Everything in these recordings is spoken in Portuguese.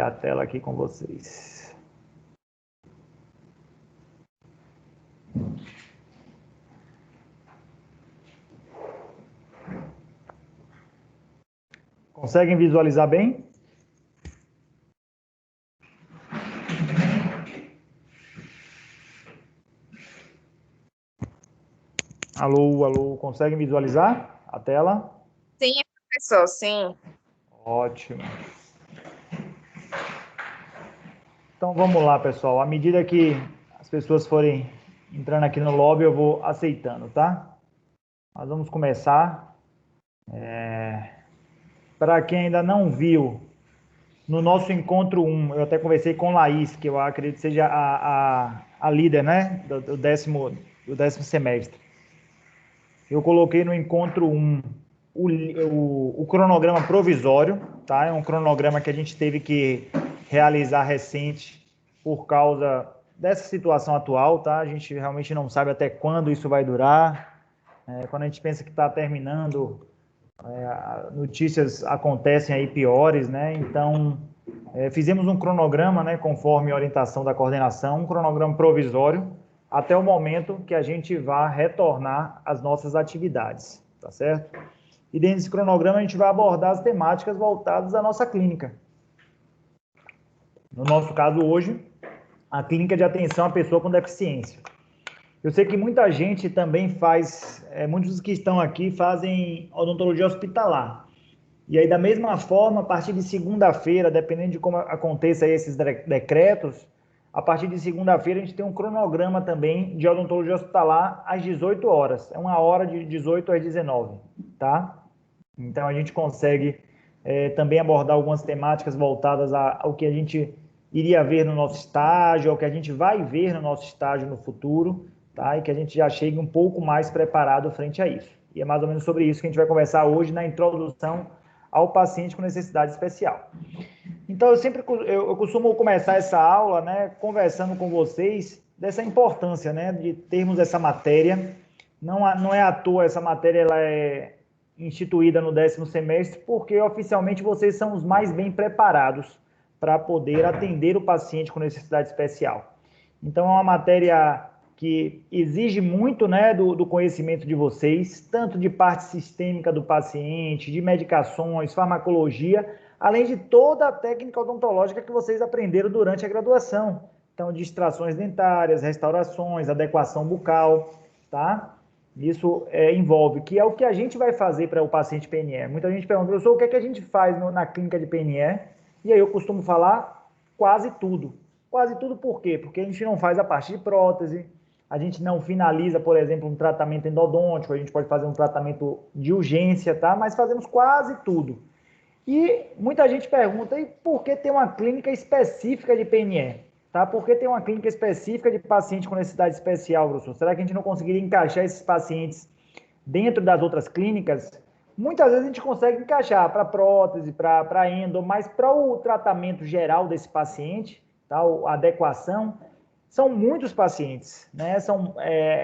a tela aqui com vocês. Conseguem visualizar bem? Alô, alô, conseguem visualizar a tela? Sim, professor, sim. Ótimo. Então vamos lá, pessoal. À medida que as pessoas forem entrando aqui no lobby, eu vou aceitando, tá? Nós vamos começar. Para quem ainda não viu, no nosso encontro 1, eu até conversei com Laís, que eu acredito seja a líder, né? Do décimo semestre. Eu coloquei no encontro 1 o cronograma provisório, tá? É um cronograma que a gente teve que realizar recente por causa dessa situação atual, tá? A gente realmente não sabe até quando isso vai durar. Quando a gente pensa que está terminando, notícias acontecem aí piores, né? Então, fizemos um cronograma, né, conforme a orientação da coordenação, um cronograma provisório, até o momento que a gente vá retornar às nossas atividades, tá certo? E dentro desse cronograma a gente vai abordar as temáticas voltadas à nossa clínica. No nosso caso hoje, a clínica de atenção à pessoa com deficiência. Eu sei que muita gente também faz, muitos dos que estão aqui fazem odontologia hospitalar. E aí, da mesma forma, a partir de segunda-feira, dependendo de como aconteça esses decretos, a partir de segunda-feira a gente tem um cronograma também de odontologia hospitalar às 18 horas. É uma hora de 18 às 19, tá? Então, a gente consegue também abordar algumas temáticas voltadas ao que a gente iria ver no nosso estágio, ao que a gente vai ver no nosso estágio no futuro, tá? E que a gente já chegue um pouco mais preparado frente a isso. E é mais ou menos sobre isso que a gente vai conversar hoje na introdução ao paciente com necessidade especial. Então, eu costumo começar essa aula, né, conversando com vocês dessa importância, né, de termos essa matéria. Não é à toa essa matéria, ela é instituída no 10º semestre, porque oficialmente vocês são os mais bem preparados para poder atender o paciente com necessidade especial. Então, é uma matéria que exige muito, né, do conhecimento de vocês, tanto de parte sistêmica do paciente, de medicações, farmacologia, além de toda a técnica odontológica que vocês aprenderam durante a graduação. Então, de extrações dentárias, restaurações, adequação bucal, tá? Isso envolve, que é o que a gente vai fazer para o paciente PNE. Muita gente pergunta, professor, o que é que a gente faz na clínica de PNE? E aí eu costumo falar quase tudo. Quase tudo por quê? Porque a gente não faz a parte de prótese, a gente não finaliza, por exemplo, um tratamento endodôntico, a gente pode fazer um tratamento de urgência, tá? Mas fazemos quase tudo. E muita gente pergunta, e por que tem uma clínica específica de PNE? Tá? Por que tem uma clínica específica de paciente com necessidade especial, professor? Será que a gente não conseguiria encaixar esses pacientes dentro das outras clínicas? Muitas vezes a gente consegue encaixar para prótese, para endo, mas para o tratamento geral desse paciente, tá? A adequação, são muitos pacientes, né?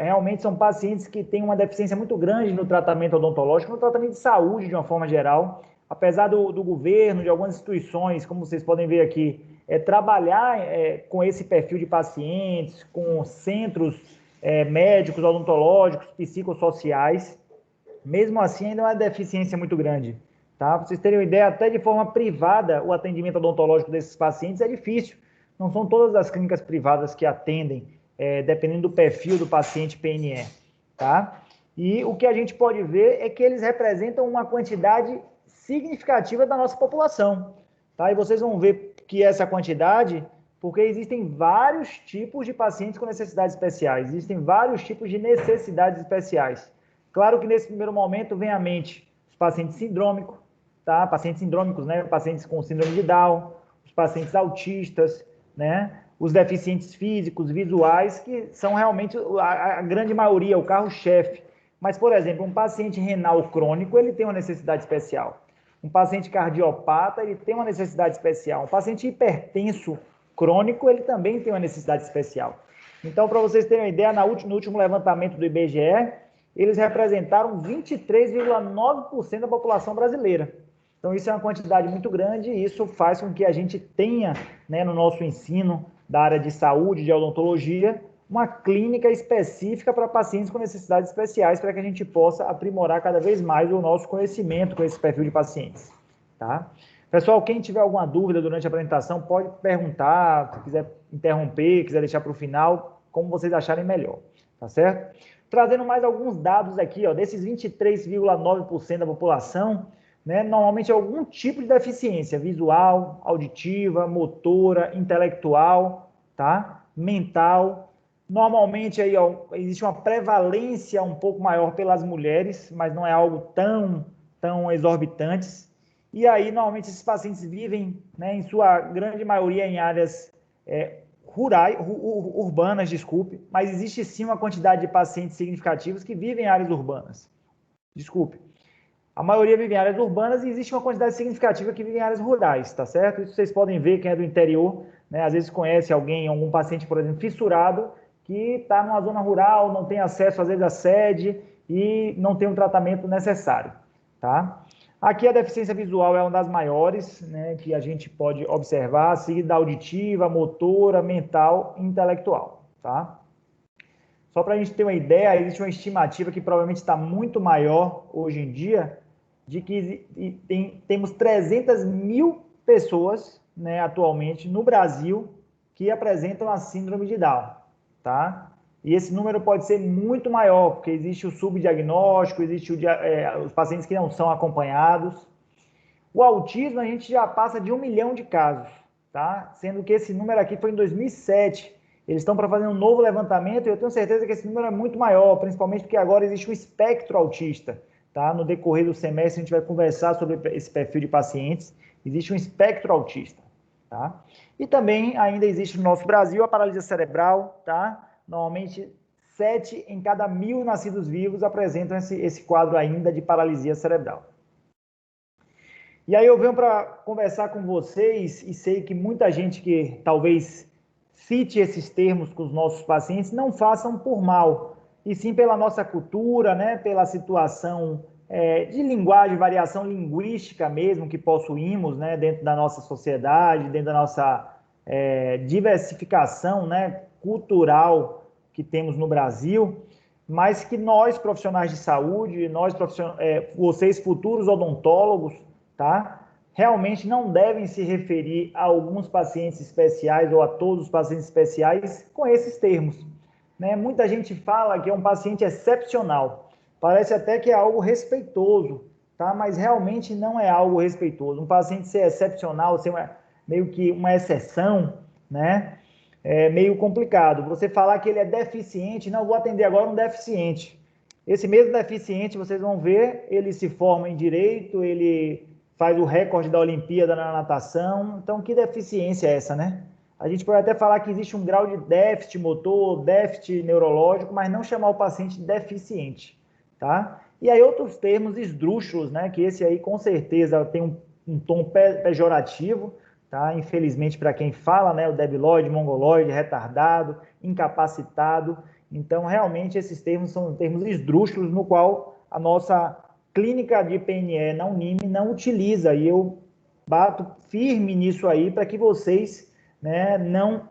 Realmente são pacientes que têm uma deficiência muito grande no tratamento odontológico, no tratamento de saúde de uma forma geral. Apesar do governo, de algumas instituições, como vocês podem ver aqui, trabalhar com esse perfil de pacientes, com centros médicos, odontológicos, psicossociais, mesmo assim ainda é uma deficiência muito grande. Tá? Para vocês terem uma ideia, até de forma privada, o atendimento odontológico desses pacientes é difícil. Não são todas as clínicas privadas que atendem, dependendo do perfil do paciente PNE. Tá? E o que a gente pode ver é que eles representam uma quantidade significativa da nossa população. Tá? E vocês vão ver que essa quantidade, porque existem vários tipos de pacientes com necessidades especiais, existem vários tipos de necessidades especiais. Claro que nesse primeiro momento vem à mente os pacientes sindrômicos, tá? Pacientes sindrômicos, né? Pacientes com síndrome de Down, os pacientes autistas, né? Os deficientes físicos, visuais, que são realmente a grande maioria, o carro-chefe. Mas, por exemplo, um paciente renal crônico, ele tem uma necessidade especial. Um paciente cardiopata, ele tem uma necessidade especial. Um paciente hipertenso crônico, ele também tem uma necessidade especial. Então, para vocês terem uma ideia, no último levantamento do IBGE, eles representaram 23,9% da população brasileira. Então, isso é uma quantidade muito grande e isso faz com que a gente tenha, né, no nosso ensino da área de saúde, de odontologia, uma clínica específica para pacientes com necessidades especiais, para que a gente possa aprimorar cada vez mais o nosso conhecimento com esse perfil de pacientes, tá? Pessoal, quem tiver alguma dúvida durante a apresentação, pode perguntar, se quiser interromper, quiser deixar para o final, como vocês acharem melhor, tá certo? Trazendo mais alguns dados aqui, ó, desses 23,9% da população, né, normalmente é algum tipo de deficiência visual, auditiva, motora, intelectual, tá? Mental. Normalmente aí, ó, existe uma prevalência um pouco maior pelas mulheres, mas não é algo tão exorbitante. E aí, normalmente, esses pacientes vivem, né, em sua grande maioria, em áreas rurais, urbanas, desculpe, mas existe sim uma quantidade de pacientes significativos que vivem em áreas urbanas. Desculpe. A maioria vive em áreas urbanas e existe uma quantidade significativa que vive em áreas rurais, tá certo? Isso vocês podem ver, quem é do interior, né, às vezes conhece alguém, algum paciente, por exemplo, fissurado, que está numa zona rural, não tem acesso, às vezes, à sede e não tem o tratamento necessário, tá? Aqui a deficiência visual é uma das maiores, né, que a gente pode observar, seguida da auditiva, motora, mental e intelectual, tá? Só para a gente ter uma ideia, existe uma estimativa que provavelmente está muito maior hoje em dia, de que temos 300 mil pessoas, né, atualmente no Brasil que apresentam a síndrome de Down, tá? E esse número pode ser muito maior, porque existe o subdiagnóstico, existe os pacientes que não são acompanhados. O autismo, a gente já passa de 1 milhão de casos, tá? Sendo que esse número aqui foi em 2007. Eles estão para fazer um novo levantamento e eu tenho certeza que esse número é muito maior, principalmente porque agora existe um espectro autista, tá? No decorrer do semestre a gente vai conversar sobre esse perfil de pacientes. Existe um espectro autista, tá? E também ainda existe no nosso Brasil a paralisia cerebral, tá? Normalmente 7 em cada 1.000 nascidos vivos apresentam esse quadro ainda de paralisia cerebral. E aí eu venho para conversar com vocês e sei que muita gente que talvez cite esses termos com os nossos pacientes não façam por mal, e sim pela nossa cultura, né, pela situação de linguagem, variação linguística mesmo que possuímos, né, dentro da nossa sociedade, dentro da nossa diversificação, né, cultural que temos no Brasil, mas que nós, profissionais de saúde, vocês futuros odontólogos, tá? Realmente não devem se referir a alguns pacientes especiais ou a todos os pacientes especiais com esses termos, né? Muita gente fala que é um paciente excepcional, parece até que é algo respeitoso, tá? Mas realmente não é algo respeitoso. Um paciente ser excepcional, ser meio que uma exceção, né? É meio complicado. Você falar que ele é deficiente, não, vou atender agora um deficiente. Esse mesmo deficiente, vocês vão ver, ele se forma em direito, ele faz o recorde da Olimpíada na natação. Então, que deficiência é essa, né? A gente pode até falar que existe um grau de déficit motor, déficit neurológico, mas não chamar o paciente de deficiente, tá? E aí outros termos esdrúxulos, né? Que esse aí com certeza tem um tom pejorativo, tá? Infelizmente para quem fala, né? O debilóide, mongoloide, retardado, incapacitado. Então, realmente, esses termos são termos esdrúxulos no qual a nossa clínica de PNE na Unime não utiliza, e eu bato firme nisso aí para que vocês, né, não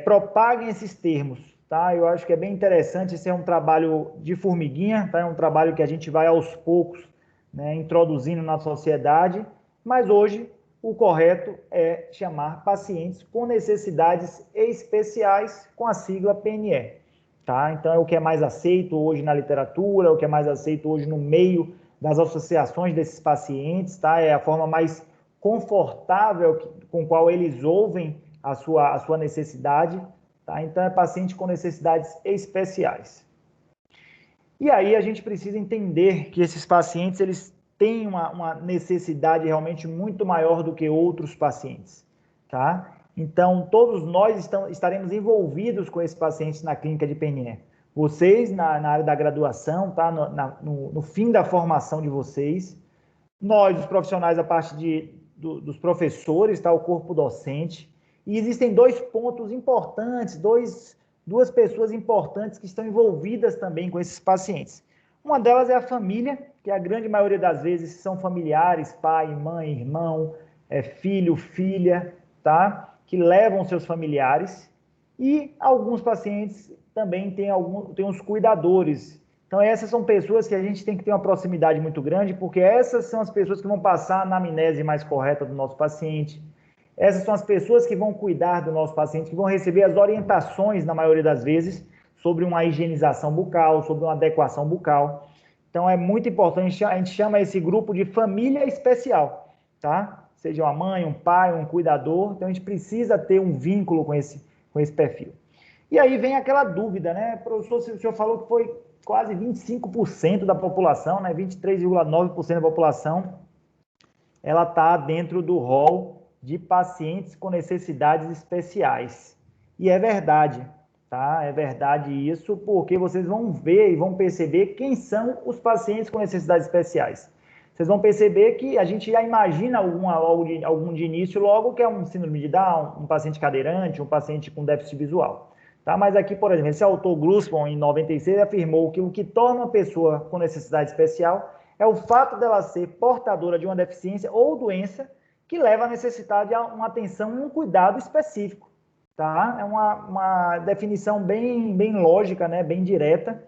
propaguem esses termos, tá? Eu acho que é bem interessante, esse é um trabalho de formiguinha, tá? É um trabalho que a gente vai aos poucos, né, introduzindo na sociedade, mas hoje o correto é chamar pacientes com necessidades especiais com a sigla PNE. Tá? Então, é o que é mais aceito hoje na literatura, é o que é mais aceito hoje no meio das associações desses pacientes, tá? É a forma mais confortável com qual eles ouvem a sua necessidade, tá? Então, é paciente com necessidades especiais. E aí a gente precisa entender que esses pacientes, eles têm uma necessidade realmente muito maior do que outros pacientes, tá? Então, todos nós estaremos envolvidos com esses pacientes na clínica de PNE. Vocês, na área da graduação, tá? No fim da formação de vocês. Nós, os profissionais, a parte dos professores, tá? O corpo docente. E existem dois pontos importantes, duas pessoas importantes que estão envolvidas também com esses pacientes. Uma delas é a família, que a grande maioria das vezes são familiares, pai, mãe, irmão, filho, filha, tá? Que levam seus familiares. E alguns pacientes também têm os cuidadores. Então, essas são pessoas que a gente tem que ter uma proximidade muito grande, porque essas são as pessoas que vão passar a anamnese mais correta do nosso paciente. Essas são as pessoas que vão cuidar do nosso paciente, que vão receber as orientações, na maioria das vezes, sobre uma higienização bucal, sobre uma adequação bucal. Então, é muito importante, a gente chama esse grupo de família especial, tá? Seja uma mãe, um pai, um cuidador. Então, a gente precisa ter um vínculo com esse perfil. E aí vem aquela dúvida, né? Professor, o senhor falou que foi quase 25% da população, né? 23,9% da população, ela está dentro do rol de pacientes com necessidades especiais. E é verdade, tá? É verdade isso, porque vocês vão ver e vão perceber quem são os pacientes com necessidades especiais. Vocês vão perceber que a gente já imagina algum de início logo que é um síndrome de Down, um paciente cadeirante, um paciente com déficit visual. Tá? Mas aqui, por exemplo, esse autor Glusman, em 96, afirmou que o que torna uma pessoa com necessidade especial é o fato dela ser portadora de uma deficiência ou doença que leva a necessitar de uma atenção e um cuidado específico. Tá? É uma definição bem lógica, né? Bem direta.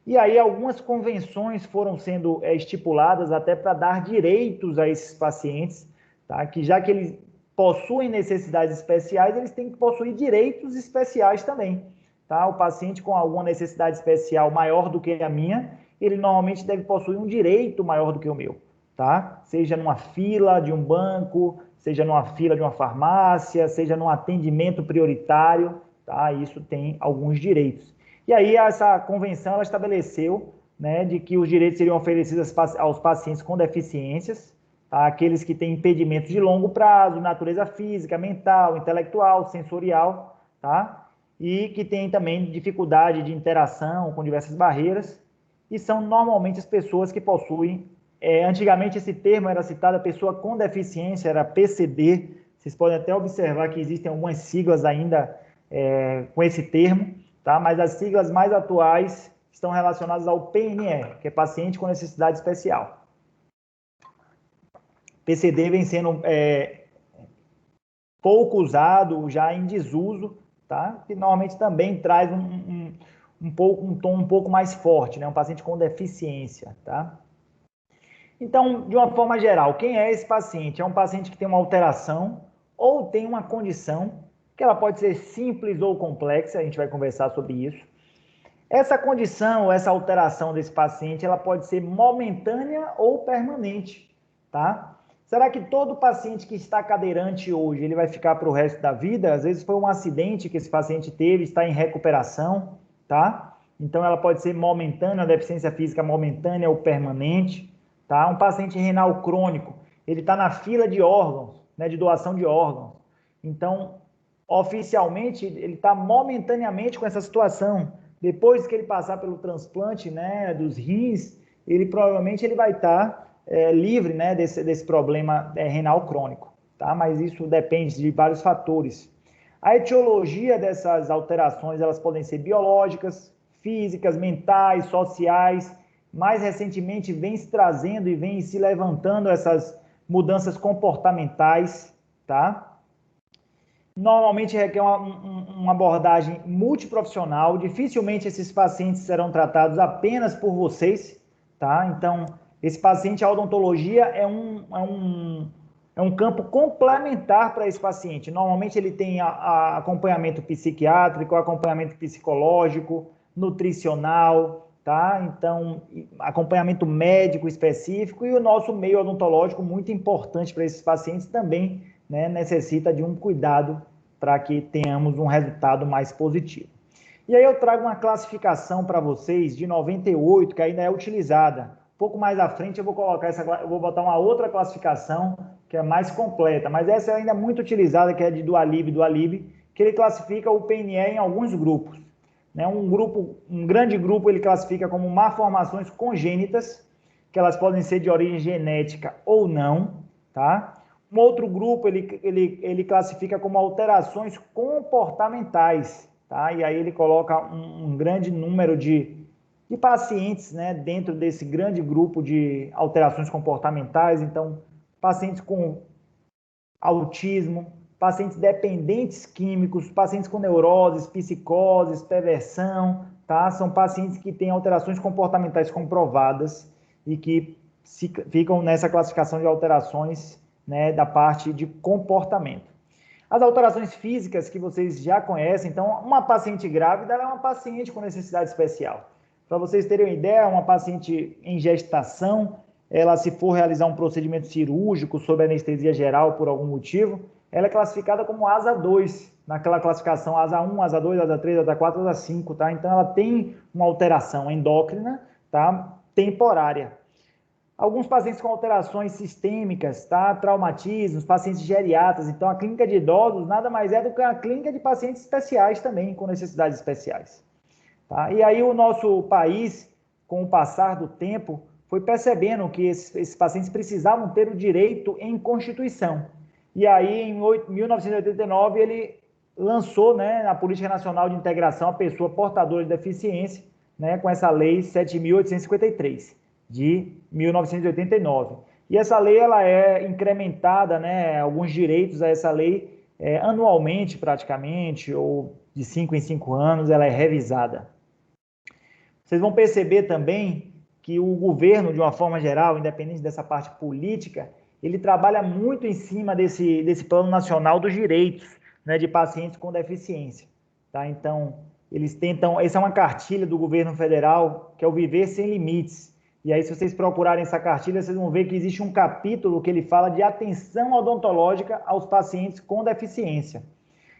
E aí algumas convenções foram sendo estipuladas até para dar direitos a esses pacientes, tá? Que já que eles possuem necessidades especiais, eles têm que possuir direitos especiais também. Tá? O paciente com alguma necessidade especial maior do que a minha, ele normalmente deve possuir um direito maior do que o meu. Tá? Seja numa fila de um banco, seja numa fila de uma farmácia, seja num atendimento prioritário, tá? Isso tem alguns direitos. E aí essa convenção ela estabeleceu, né, de que os direitos seriam oferecidos aos pacientes com deficiências, tá? Aqueles que têm impedimentos de longo prazo, natureza física, mental, intelectual, sensorial, tá? E que têm também dificuldade de interação com diversas barreiras, e são normalmente as pessoas que possuem, antigamente esse termo era citado, a pessoa com deficiência, era PCD, vocês podem até observar que existem algumas siglas ainda com esse termo, tá? Mas as siglas mais atuais estão relacionadas ao PNE, que é paciente com necessidade especial. PCD vem sendo pouco usado, já em desuso, tá? Que normalmente também traz um tom um pouco mais forte, né? Um paciente com deficiência, tá? Então, de uma forma geral, quem é esse paciente? É um paciente que tem uma alteração ou tem uma condição, que ela pode ser simples ou complexa, a gente vai conversar sobre isso. Essa condição, essa alteração desse paciente, ela pode ser momentânea ou permanente, tá? Será que todo paciente que está cadeirante hoje, ele vai ficar para o resto da vida? Às vezes foi um acidente que esse paciente teve, está em recuperação, tá? Então ela pode ser momentânea, uma deficiência física momentânea ou permanente, tá? Um paciente renal crônico, ele está na fila de órgãos, né, de doação de órgãos. Então, oficialmente, ele está momentaneamente com essa situação. Depois que ele passar pelo transplante, né, dos rins, ele provavelmente ele vai estar livre, né, desse problema renal crônico, tá? Mas isso depende de vários fatores. A etiologia dessas alterações, elas podem ser biológicas, físicas, mentais, sociais. Mais recentemente vem se trazendo e vem se levantando essas mudanças comportamentais, tá? Normalmente requer uma abordagem multiprofissional, dificilmente esses pacientes serão tratados apenas por vocês, tá? Então, esse paciente, a odontologia é um campo complementar para esse paciente. Normalmente ele tem acompanhamento psiquiátrico, acompanhamento psicológico, nutricional, tá? Então, acompanhamento médico específico e o nosso meio odontológico, muito importante para esses pacientes também, né, necessita de um cuidado para que tenhamos um resultado mais positivo. E aí eu trago uma classificação para vocês de 98, que ainda é utilizada. Um pouco mais à frente eu vou botar uma outra classificação que é mais completa, mas essa é ainda muito utilizada, que é de Dualib, que ele classifica o PNE em alguns grupos. Né? Um grande grupo ele classifica como malformações congênitas, que elas podem ser de origem genética ou não, tá? Um outro grupo ele classifica como alterações comportamentais, tá? E aí ele coloca um grande número de de pacientes, né, dentro desse grande grupo de alterações comportamentais. Então, pacientes com autismo, pacientes dependentes químicos, pacientes com neuroses, psicoses, perversão, tá? São pacientes que têm alterações comportamentais comprovadas e que ficam nessa classificação de alterações, né, da parte de comportamento. As alterações físicas que vocês já conhecem, então, uma paciente grávida ela é uma paciente com necessidade especial. Para vocês terem uma ideia, uma paciente em gestação, ela, se for realizar um procedimento cirúrgico sob anestesia geral por algum motivo, ela é classificada como ASA 2, naquela classificação ASA 1, ASA 2, ASA 3, ASA 4, ASA 5, tá? Então, ela tem uma alteração endócrina, tá? Temporária. Alguns pacientes com alterações sistêmicas, tá? Traumatismos, pacientes geriatras. Então, a clínica de idosos nada mais é do que a clínica de pacientes especiais também, com necessidades especiais. Tá? E aí o nosso país, com o passar do tempo, foi percebendo que esses pacientes precisavam ter o direito em Constituição. E aí, em 1989, ele lançou, né, na Política Nacional de Integração a pessoa portadora de deficiência, né, com essa Lei 7.853, de 1989. E essa lei ela é incrementada, né, alguns direitos a essa lei anualmente, praticamente, ou de 5 em 5 anos, ela é revisada. Vocês vão perceber também que o governo, de uma forma geral, independente dessa parte política, ele trabalha muito em cima desse Plano Nacional dos Direitos, né, de pacientes com deficiência. Tá? Então, eles tentam... Essa é uma cartilha do governo federal, que é o Viver Sem Limites. E aí, se vocês procurarem essa cartilha, vocês vão ver que existe um capítulo que ele fala de atenção odontológica aos pacientes com deficiência.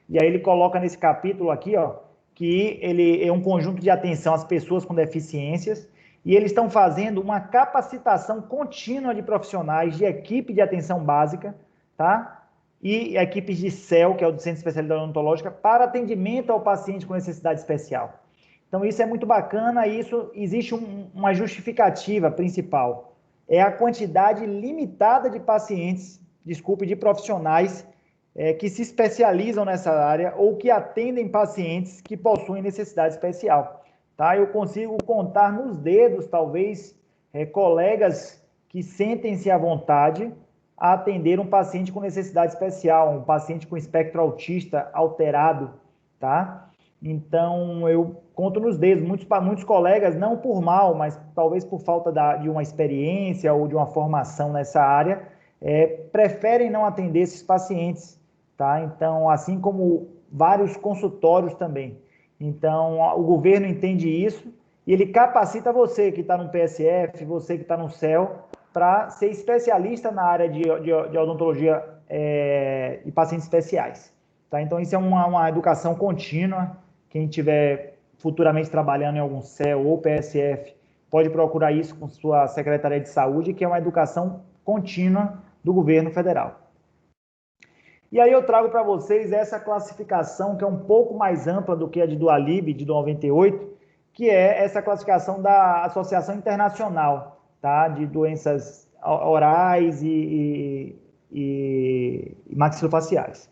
E aí ele coloca nesse capítulo aqui, ó, que ele é um conjunto de atenção às pessoas com deficiências, e eles estão fazendo uma capacitação contínua de profissionais de equipe de atenção básica, tá? E equipes de CEL, que é o Centro de Especialidade Odontológica, para atendimento ao paciente com necessidade especial. Então, isso é muito bacana e isso existe uma justificativa principal. É a quantidade limitada de pacientes, de profissionais que se especializam nessa área ou que atendem pacientes que possuem necessidade especial. Tá? Eu consigo contar nos dedos, talvez, colegas que sentem-se à vontade a atender um paciente com necessidade especial, um paciente com espectro autista alterado, tá? Então, eu conto nos dedos, muitos colegas, não por mal, mas talvez por falta de uma experiência ou de uma formação nessa área, preferem não atender esses pacientes, tá? Então, assim como vários consultórios também. Então, o governo entende isso e ele capacita você que está no PSF, você que está no CEL, para ser especialista na área de odontologia e pacientes especiais. Tá? Então, isso é uma educação contínua. Quem estiver futuramente trabalhando em algum CEL ou PSF, pode procurar isso com sua Secretaria de Saúde, que é uma educação contínua do governo federal. E aí eu trago para vocês essa classificação, que é um pouco mais ampla do que a de Dualib, de 98, que é essa classificação da Associação Internacional, tá? De doenças orais e maxilofaciais.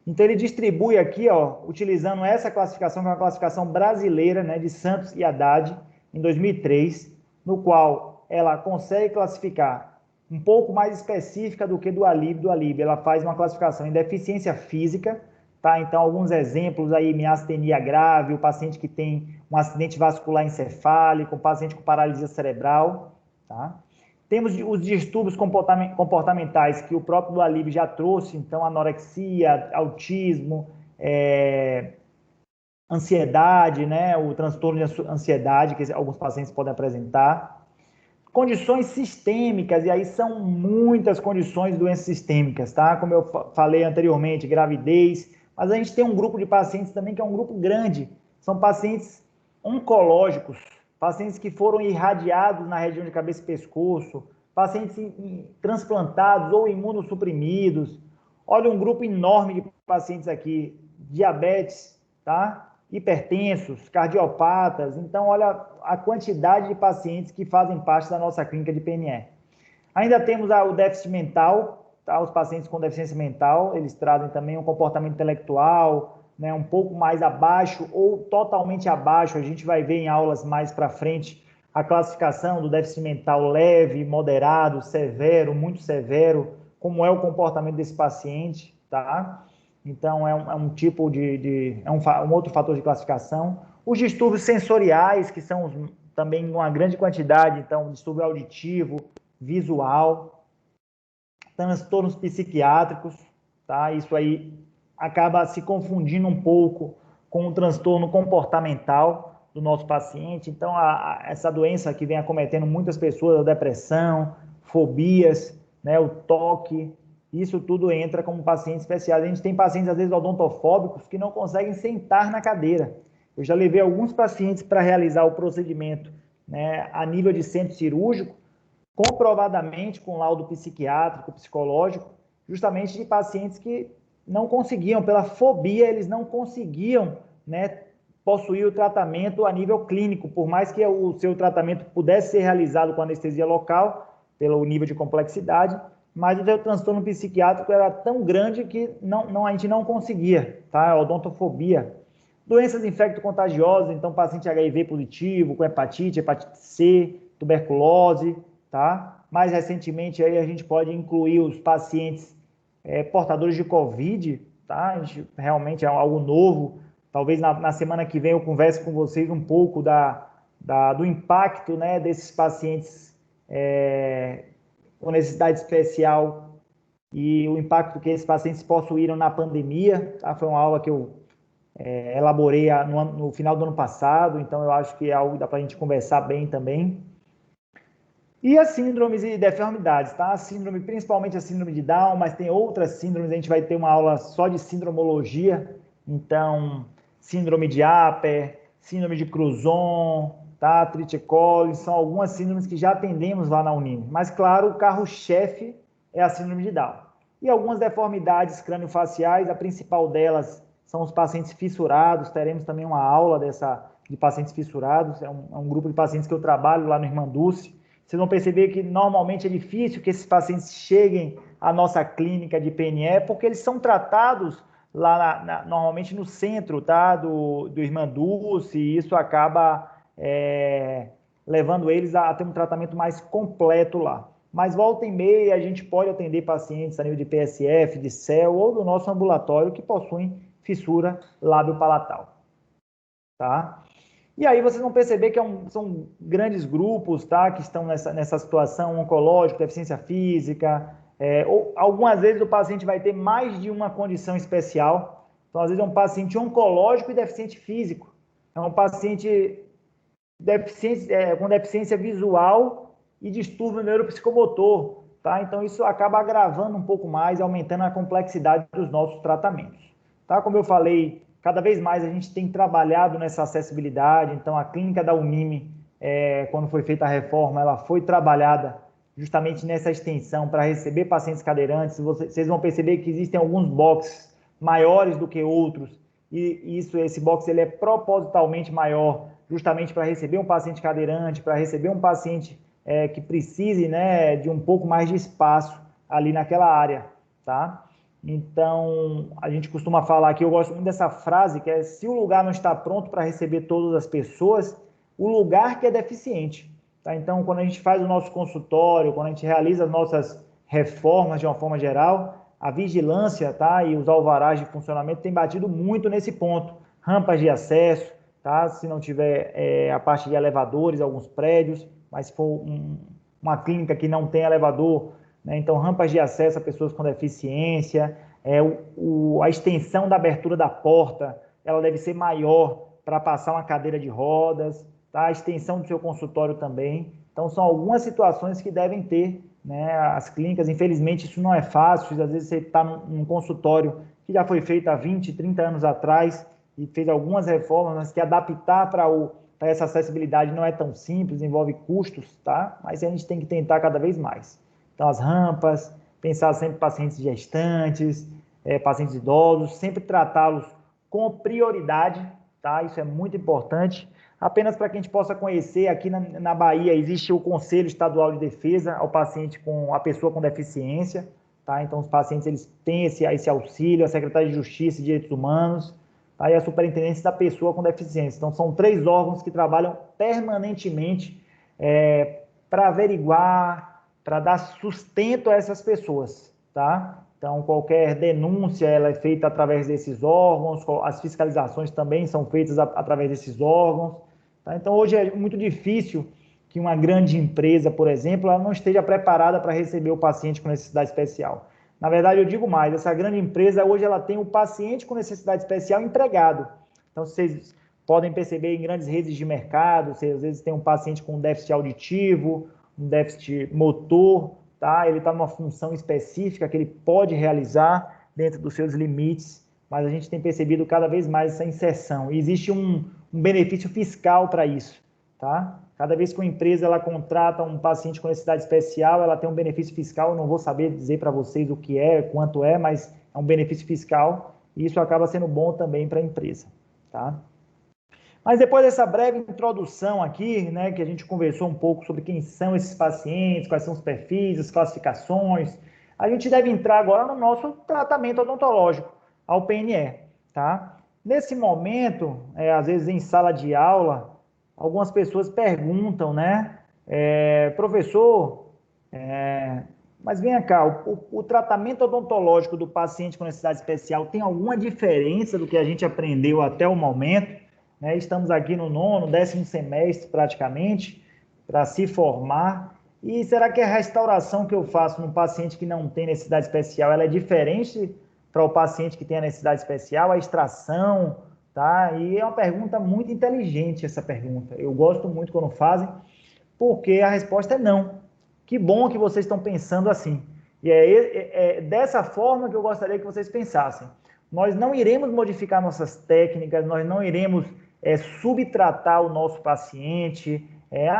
Então, ele distribui aqui, ó, utilizando essa classificação, que é uma classificação brasileira, né, de Santos e Haddad, em 2003, no qual ela consegue classificar um pouco mais específica do que do Dualib. Ela faz uma classificação em deficiência física, tá? Então, alguns exemplos aí, miastenia grave, o paciente que tem um acidente vascular encefálico, o paciente com paralisia cerebral, tá? Temos os distúrbios comportamentais que o próprio Dualib já trouxe, então anorexia, autismo, ansiedade, né? O transtorno de ansiedade que alguns pacientes podem apresentar. Condições sistêmicas, e aí são muitas condições de doenças sistêmicas, tá? Como eu falei anteriormente, gravidez, mas a gente tem um grupo de pacientes também que é um grupo grande, são pacientes oncológicos, pacientes que foram irradiados na região de cabeça e pescoço, pacientes transplantados ou imunossuprimidos. Olha um grupo enorme de pacientes aqui, diabetes, tá? Hipertensos, cardiopatas. Então, olha a quantidade de pacientes que fazem parte da nossa clínica de PNE. Ainda temos o déficit mental, tá? Os pacientes com deficiência mental, eles trazem também um comportamento intelectual, né, um pouco mais abaixo ou totalmente abaixo. A gente vai ver em aulas mais para frente a classificação do déficit mental leve, moderado, severo, muito severo, como é o comportamento desse paciente, tá? Então, é um tipo um outro fator de classificação. Os distúrbios sensoriais, que são também uma grande quantidade, então, distúrbio auditivo, visual, transtornos psiquiátricos, tá? Isso aí acaba se confundindo um pouco com o transtorno comportamental do nosso paciente. Então, essa doença que vem acometendo muitas pessoas, a depressão, fobias, né, o toque, isso tudo entra como pacientes especiais. A gente tem pacientes, às vezes, odontofóbicos que não conseguem sentar na cadeira. Eu já levei alguns pacientes para realizar o procedimento, né, a nível de centro cirúrgico, comprovadamente com laudo psiquiátrico, psicológico, justamente de pacientes que não conseguiam, pela fobia, eles não conseguiam, né, possuir o tratamento a nível clínico, por mais que o seu tratamento pudesse ser realizado com anestesia local, pelo nível de complexidade, mas o seu transtorno psiquiátrico era tão grande que a gente não conseguia, tá? A odontofobia. Doenças infecto-contagiosas, então paciente HIV positivo, com hepatite C, tuberculose, tá? Mais recentemente aí a gente pode incluir os pacientes portadores de Covid, tá? A gente, realmente é algo novo. Talvez na semana que vem eu converse com vocês um pouco do impacto, né, desses pacientes com necessidade especial e o impacto que esses pacientes possuíram na pandemia, tá? Foi uma aula que eu elaborei no final do ano passado, então eu acho que é algo que dá para a gente conversar bem também. E as síndromes e deformidades, tá? A síndrome, principalmente a síndrome de Down, mas tem outras síndromes, a gente vai ter uma aula só de sindromologia, então, síndrome de Apert, síndrome de Cruzon, tá? Trichicole, são algumas síndromes que já atendemos lá na Unime. Mas, claro, o carro-chefe é a síndrome de Down. E algumas deformidades crâniofaciais, a principal delas são os pacientes fissurados, teremos também uma aula de pacientes fissurados, é um grupo de pacientes que eu trabalho lá no Irmã Dulce. Vocês vão perceber que normalmente é difícil que esses pacientes cheguem à nossa clínica de PNE, porque eles são tratados lá normalmente no centro, tá? do Irmã Dulce, e isso acaba levando eles a ter um tratamento mais completo lá. Mas volta e meia a gente pode atender pacientes a nível de PSF, de CEL ou do nosso ambulatório que possuem fissura lábio-palatal, tá? E aí vocês vão perceber que são grandes grupos, tá, que estão nessa situação oncológica, deficiência física, ou algumas vezes o paciente vai ter mais de uma condição especial. Então, às vezes é um paciente oncológico e deficiente físico. É um paciente com deficiência visual e distúrbio neuropsicomotor, tá? Então, isso acaba agravando um pouco mais, aumentando a complexidade dos nossos tratamentos, tá? Como eu falei, cada vez mais a gente tem trabalhado nessa acessibilidade, então a clínica da Unime, quando foi feita a reforma, ela foi trabalhada justamente nessa extensão para receber pacientes cadeirantes. Vocês vão perceber que existem alguns boxes maiores do que outros, e esse box ele é propositalmente maior, justamente para receber um paciente cadeirante, para receber um paciente que precise, né, de um pouco mais de espaço ali naquela área, tá? Então, a gente costuma falar aqui, eu gosto muito dessa frase, que é: se o lugar não está pronto para receber todas as pessoas, o lugar que é deficiente. Tá? Então, quando a gente faz o nosso consultório, quando a gente realiza as nossas reformas de uma forma geral, a vigilância, tá, e os alvarás de funcionamento têm batido muito nesse ponto. Rampas de acesso, tá? Se não tiver a parte de elevadores, alguns prédios, mas se for uma clínica que não tem elevador, né? Então, rampas de acesso a pessoas com deficiência, a extensão da abertura da porta, ela deve ser maior para passar uma cadeira de rodas, tá? A extensão do seu consultório também. Então, são algumas situações que devem ter, né, as clínicas. Infelizmente, isso não é fácil. Às vezes, você está num consultório que já foi feito há 20, 30 anos atrás e fez algumas reformas, mas que adaptar para essa acessibilidade não é tão simples, envolve custos, tá? Mas a gente tem que tentar cada vez mais. Então, as rampas, pensar sempre em pacientes gestantes, pacientes idosos, sempre tratá-los com prioridade, tá? Isso é muito importante. Apenas para que a gente possa conhecer, aqui na Bahia existe o Conselho Estadual de Defesa ao paciente a pessoa com deficiência, tá? Então, os pacientes eles têm esse auxílio, a Secretaria de Justiça e Direitos Humanos, tá? E a Superintendência da Pessoa com Deficiência. Então, são 3 órgãos que trabalham permanentemente para averiguar, para dar sustento a essas pessoas, tá? Então, qualquer denúncia ela é feita através desses órgãos, as fiscalizações também são feitas através desses órgãos, tá? Então, hoje é muito difícil que uma grande empresa, por exemplo, ela não esteja preparada para receber o paciente com necessidade especial. Na verdade, eu digo mais, essa grande empresa hoje ela tem o paciente com necessidade especial empregado. Então, vocês podem perceber em grandes redes de mercado, você às vezes tem um paciente com déficit auditivo, um déficit motor, tá? Ele está numa função específica que ele pode realizar dentro dos seus limites, mas a gente tem percebido cada vez mais essa inserção. E existe um benefício fiscal para isso, tá? Cada vez que uma empresa ela contrata um paciente com necessidade especial, ela tem um benefício fiscal, eu não vou saber dizer para vocês o que é, quanto é, mas é um benefício fiscal e isso acaba sendo bom também para a empresa, tá? Mas depois dessa breve introdução aqui, né, que a gente conversou um pouco sobre quem são esses pacientes, quais são os perfis, as classificações, a gente deve entrar agora no nosso tratamento odontológico, ao PNE, tá? Nesse momento, às vezes em sala de aula, algumas pessoas perguntam, né, professor, mas vem cá, o tratamento odontológico do paciente com necessidade especial tem alguma diferença do que a gente aprendeu até o momento? Né? Estamos aqui no 9º, 10º semestre praticamente, para se formar. E será que a restauração que eu faço no paciente que não tem necessidade especial, ela é diferente para o paciente que tem a necessidade especial, a extração, tá? E é uma pergunta muito inteligente essa pergunta. Eu gosto muito quando fazem, porque a resposta é não. Que bom que vocês estão pensando assim. E é dessa forma que eu gostaria que vocês pensassem. Nós não iremos modificar nossas técnicas, nós não iremos subtratar o nosso paciente.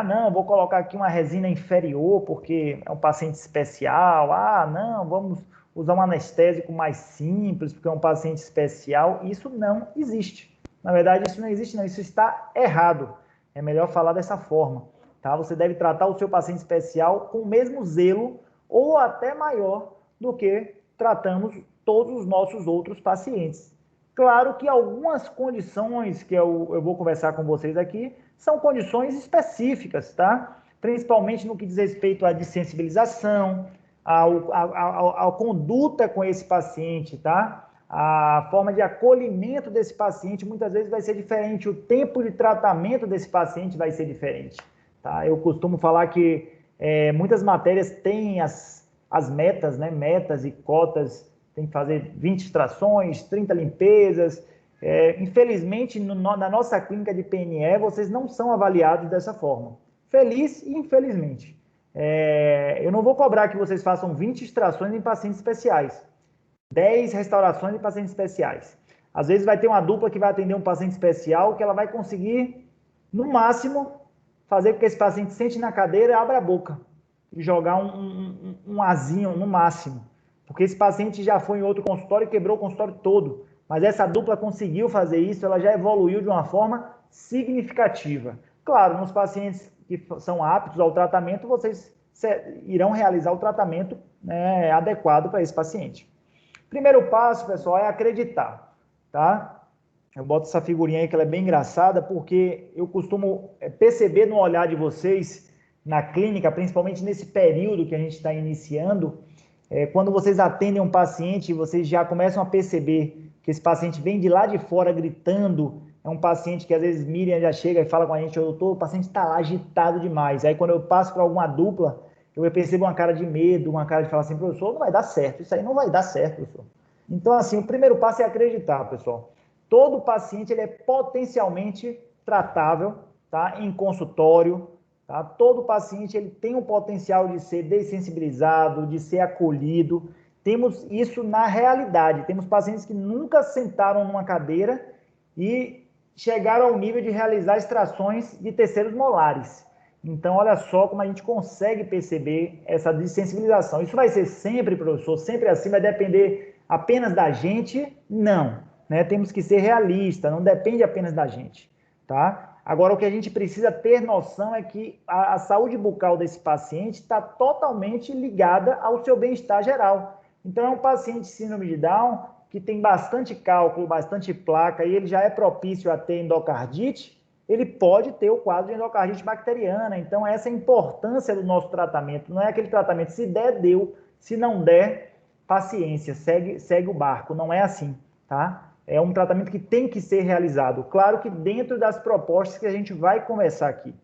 Não, vou colocar aqui uma resina inferior porque é um paciente especial. Não, vamos usar um anestésico mais simples porque é um paciente especial. Isso não existe. Na verdade, isso não existe, não. Isso está errado. É melhor falar dessa forma. Tá? Você deve tratar o seu paciente especial com o mesmo zelo ou até maior do que tratamos todos os nossos outros pacientes. Claro que algumas condições que eu vou conversar com vocês aqui são condições específicas, tá? Principalmente no que diz respeito à desensibilização, à conduta com esse paciente, tá? A forma de acolhimento desse paciente muitas vezes vai ser diferente, o tempo de tratamento desse paciente vai ser diferente. Tá? Eu costumo falar que muitas matérias têm as metas, né? Metas e cotas, tem que fazer 20 extrações, 30 limpezas. Infelizmente, na nossa clínica de PNE, vocês não são avaliados dessa forma. Feliz e infelizmente. Eu não vou cobrar que vocês façam 20 extrações em pacientes especiais, 10 restaurações em pacientes especiais. Às vezes vai ter uma dupla que vai atender um paciente especial que ela vai conseguir, no máximo, fazer com que esse paciente sente na cadeira e abra a boca e jogar um azinho no máximo. Porque esse paciente já foi em outro consultório e quebrou o consultório todo. Mas essa dupla conseguiu fazer isso, ela já evoluiu de uma forma significativa. Claro, nos pacientes que são aptos ao tratamento, vocês irão realizar o tratamento, né, adequado para esse paciente. Primeiro passo, pessoal, é acreditar, tá? Eu boto essa figurinha aí que ela é bem engraçada, porque eu costumo perceber no olhar de vocês na clínica, principalmente nesse período que a gente está iniciando, quando vocês atendem um paciente, vocês já começam a perceber que esse paciente vem de lá de fora gritando, é um paciente que às vezes Miriam já chega e fala com a gente, doutor, o paciente está lá agitado demais. Aí quando eu passo para alguma dupla, eu percebo uma cara de medo, uma cara de falar assim, professor, não vai dar certo, isso aí não vai dar certo, professor. Então, assim, o primeiro passo é acreditar, pessoal. Todo paciente ele é potencialmente tratável, tá? Em consultório, tá? Todo paciente ele tem um potencial de ser dessensibilizado, de ser acolhido. Temos isso na realidade. Temos pacientes que nunca sentaram numa cadeira e chegaram ao nível de realizar extrações de terceiros molares. Então, olha só como a gente consegue perceber essa dessensibilização. Isso vai ser sempre, professor, sempre assim, vai depender apenas da gente? Não. Né? Temos que ser realistas, não depende apenas da gente, tá? Agora, o que a gente precisa ter noção é que a saúde bucal desse paciente está totalmente ligada ao seu bem-estar geral. Então, é um paciente de síndrome de Down que tem bastante cálculo, bastante placa, e ele já é propício a ter endocardite, ele pode ter o quadro de endocardite bacteriana. Então, essa é a importância do nosso tratamento. Não é aquele tratamento, se der, deu. Se não der, paciência, segue o barco. Não é assim, tá? É um tratamento que tem que ser realizado. Claro que dentro das propostas que a gente vai conversar aqui.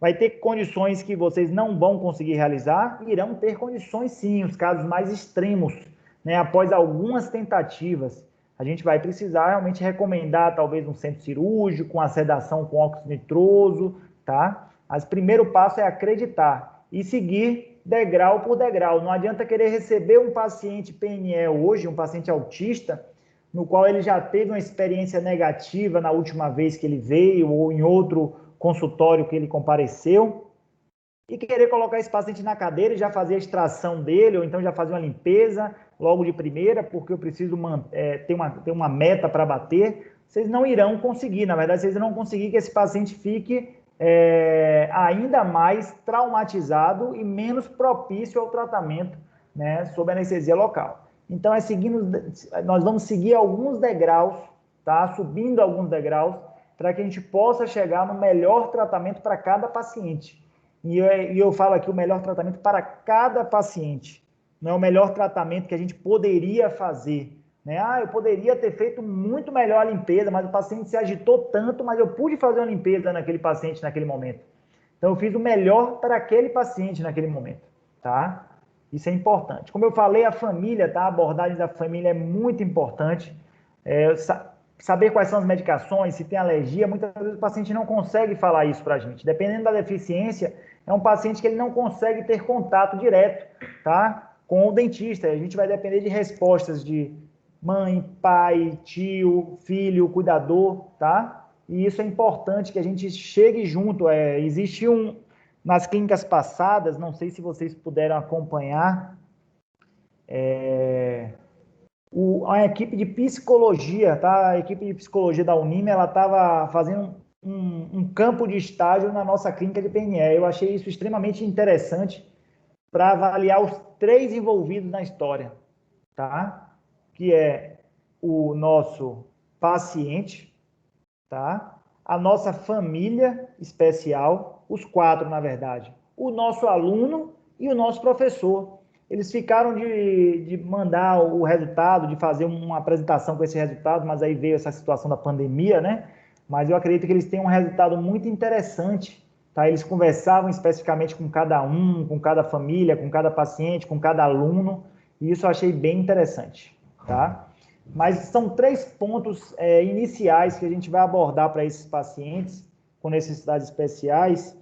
Vai ter condições que vocês não vão conseguir realizar, irão ter condições sim, os casos mais extremos, né? Após algumas tentativas, a gente vai precisar realmente recomendar talvez um centro cirúrgico, uma sedação com óxido nitroso, tá? Mas o primeiro passo é acreditar e seguir degrau por degrau. Não adianta querer receber um paciente PNE hoje, um paciente autista, no qual ele já teve uma experiência negativa na última vez que ele veio ou em outro consultório que ele compareceu, e querer colocar esse paciente na cadeira e já fazer a extração dele, ou então já fazer uma limpeza logo de primeira, porque eu preciso ter uma meta para bater, vocês não irão conseguir. Na verdade, vocês não vão conseguir que esse paciente fique ainda mais traumatizado e menos propício ao tratamento, né, sob anestesia local. Então, nós vamos seguir alguns degraus, tá? Subindo alguns degraus, para que a gente possa chegar no melhor tratamento para cada paciente. E eu falo aqui o melhor tratamento para cada paciente. Não é o melhor tratamento que a gente poderia fazer, né? Eu poderia ter feito muito melhor a limpeza, mas o paciente se agitou tanto, mas eu pude fazer uma limpeza naquele paciente naquele momento. Então, eu fiz o melhor para aquele paciente naquele momento, tá? Isso é importante. Como eu falei, a família, tá? A abordagem da família é muito importante. Saber quais são as medicações, se tem alergia, muitas vezes o paciente não consegue falar isso para a gente. Dependendo da deficiência, é um paciente que ele não consegue ter contato direto, tá, com o dentista. A gente vai depender de respostas de mãe, pai, tio, filho, cuidador, tá? E isso é importante que a gente chegue junto. Existe nas clínicas passadas, não sei se vocês puderam acompanhar, a equipe de psicologia, tá? A equipe de psicologia da Unime, ela estava fazendo um campo de estágio na nossa clínica de PNE. Eu achei isso extremamente interessante para avaliar os 3 envolvidos na história, tá? Que é o nosso paciente, tá? A nossa família especial, os 4, na verdade, o nosso aluno e o nosso professor. Eles ficaram de mandar o resultado, de fazer uma apresentação com esse resultado, mas aí veio essa situação da pandemia, né? Mas eu acredito que eles têm um resultado muito interessante, tá? Eles conversavam especificamente com cada um, com cada família, com cada paciente, com cada aluno, e isso eu achei bem interessante, tá? Mas são 3 pontos iniciais que a gente vai abordar para esses pacientes com necessidades especiais,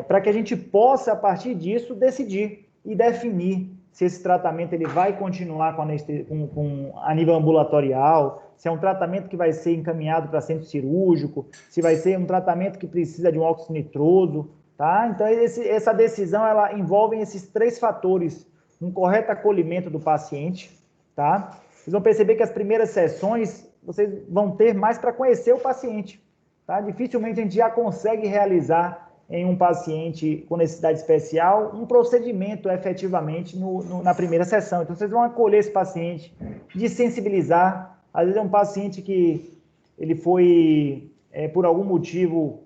para que a gente possa, a partir disso, decidir e definir se esse tratamento ele vai continuar a nível ambulatorial, se é um tratamento que vai ser encaminhado para centro cirúrgico, se vai ser um tratamento que precisa de um óxido nitroso, tá? Então, essa decisão, ela envolve esses 3 fatores: um correto acolhimento do paciente, tá? Vocês vão perceber que as primeiras sessões, vocês vão ter mais para conhecer o paciente, tá? Dificilmente a gente já consegue realizar em um paciente com necessidade especial um procedimento efetivamente na primeira sessão. Então, vocês vão acolher esse paciente, desensibilizar. Às vezes é um paciente que ele foi, por algum motivo,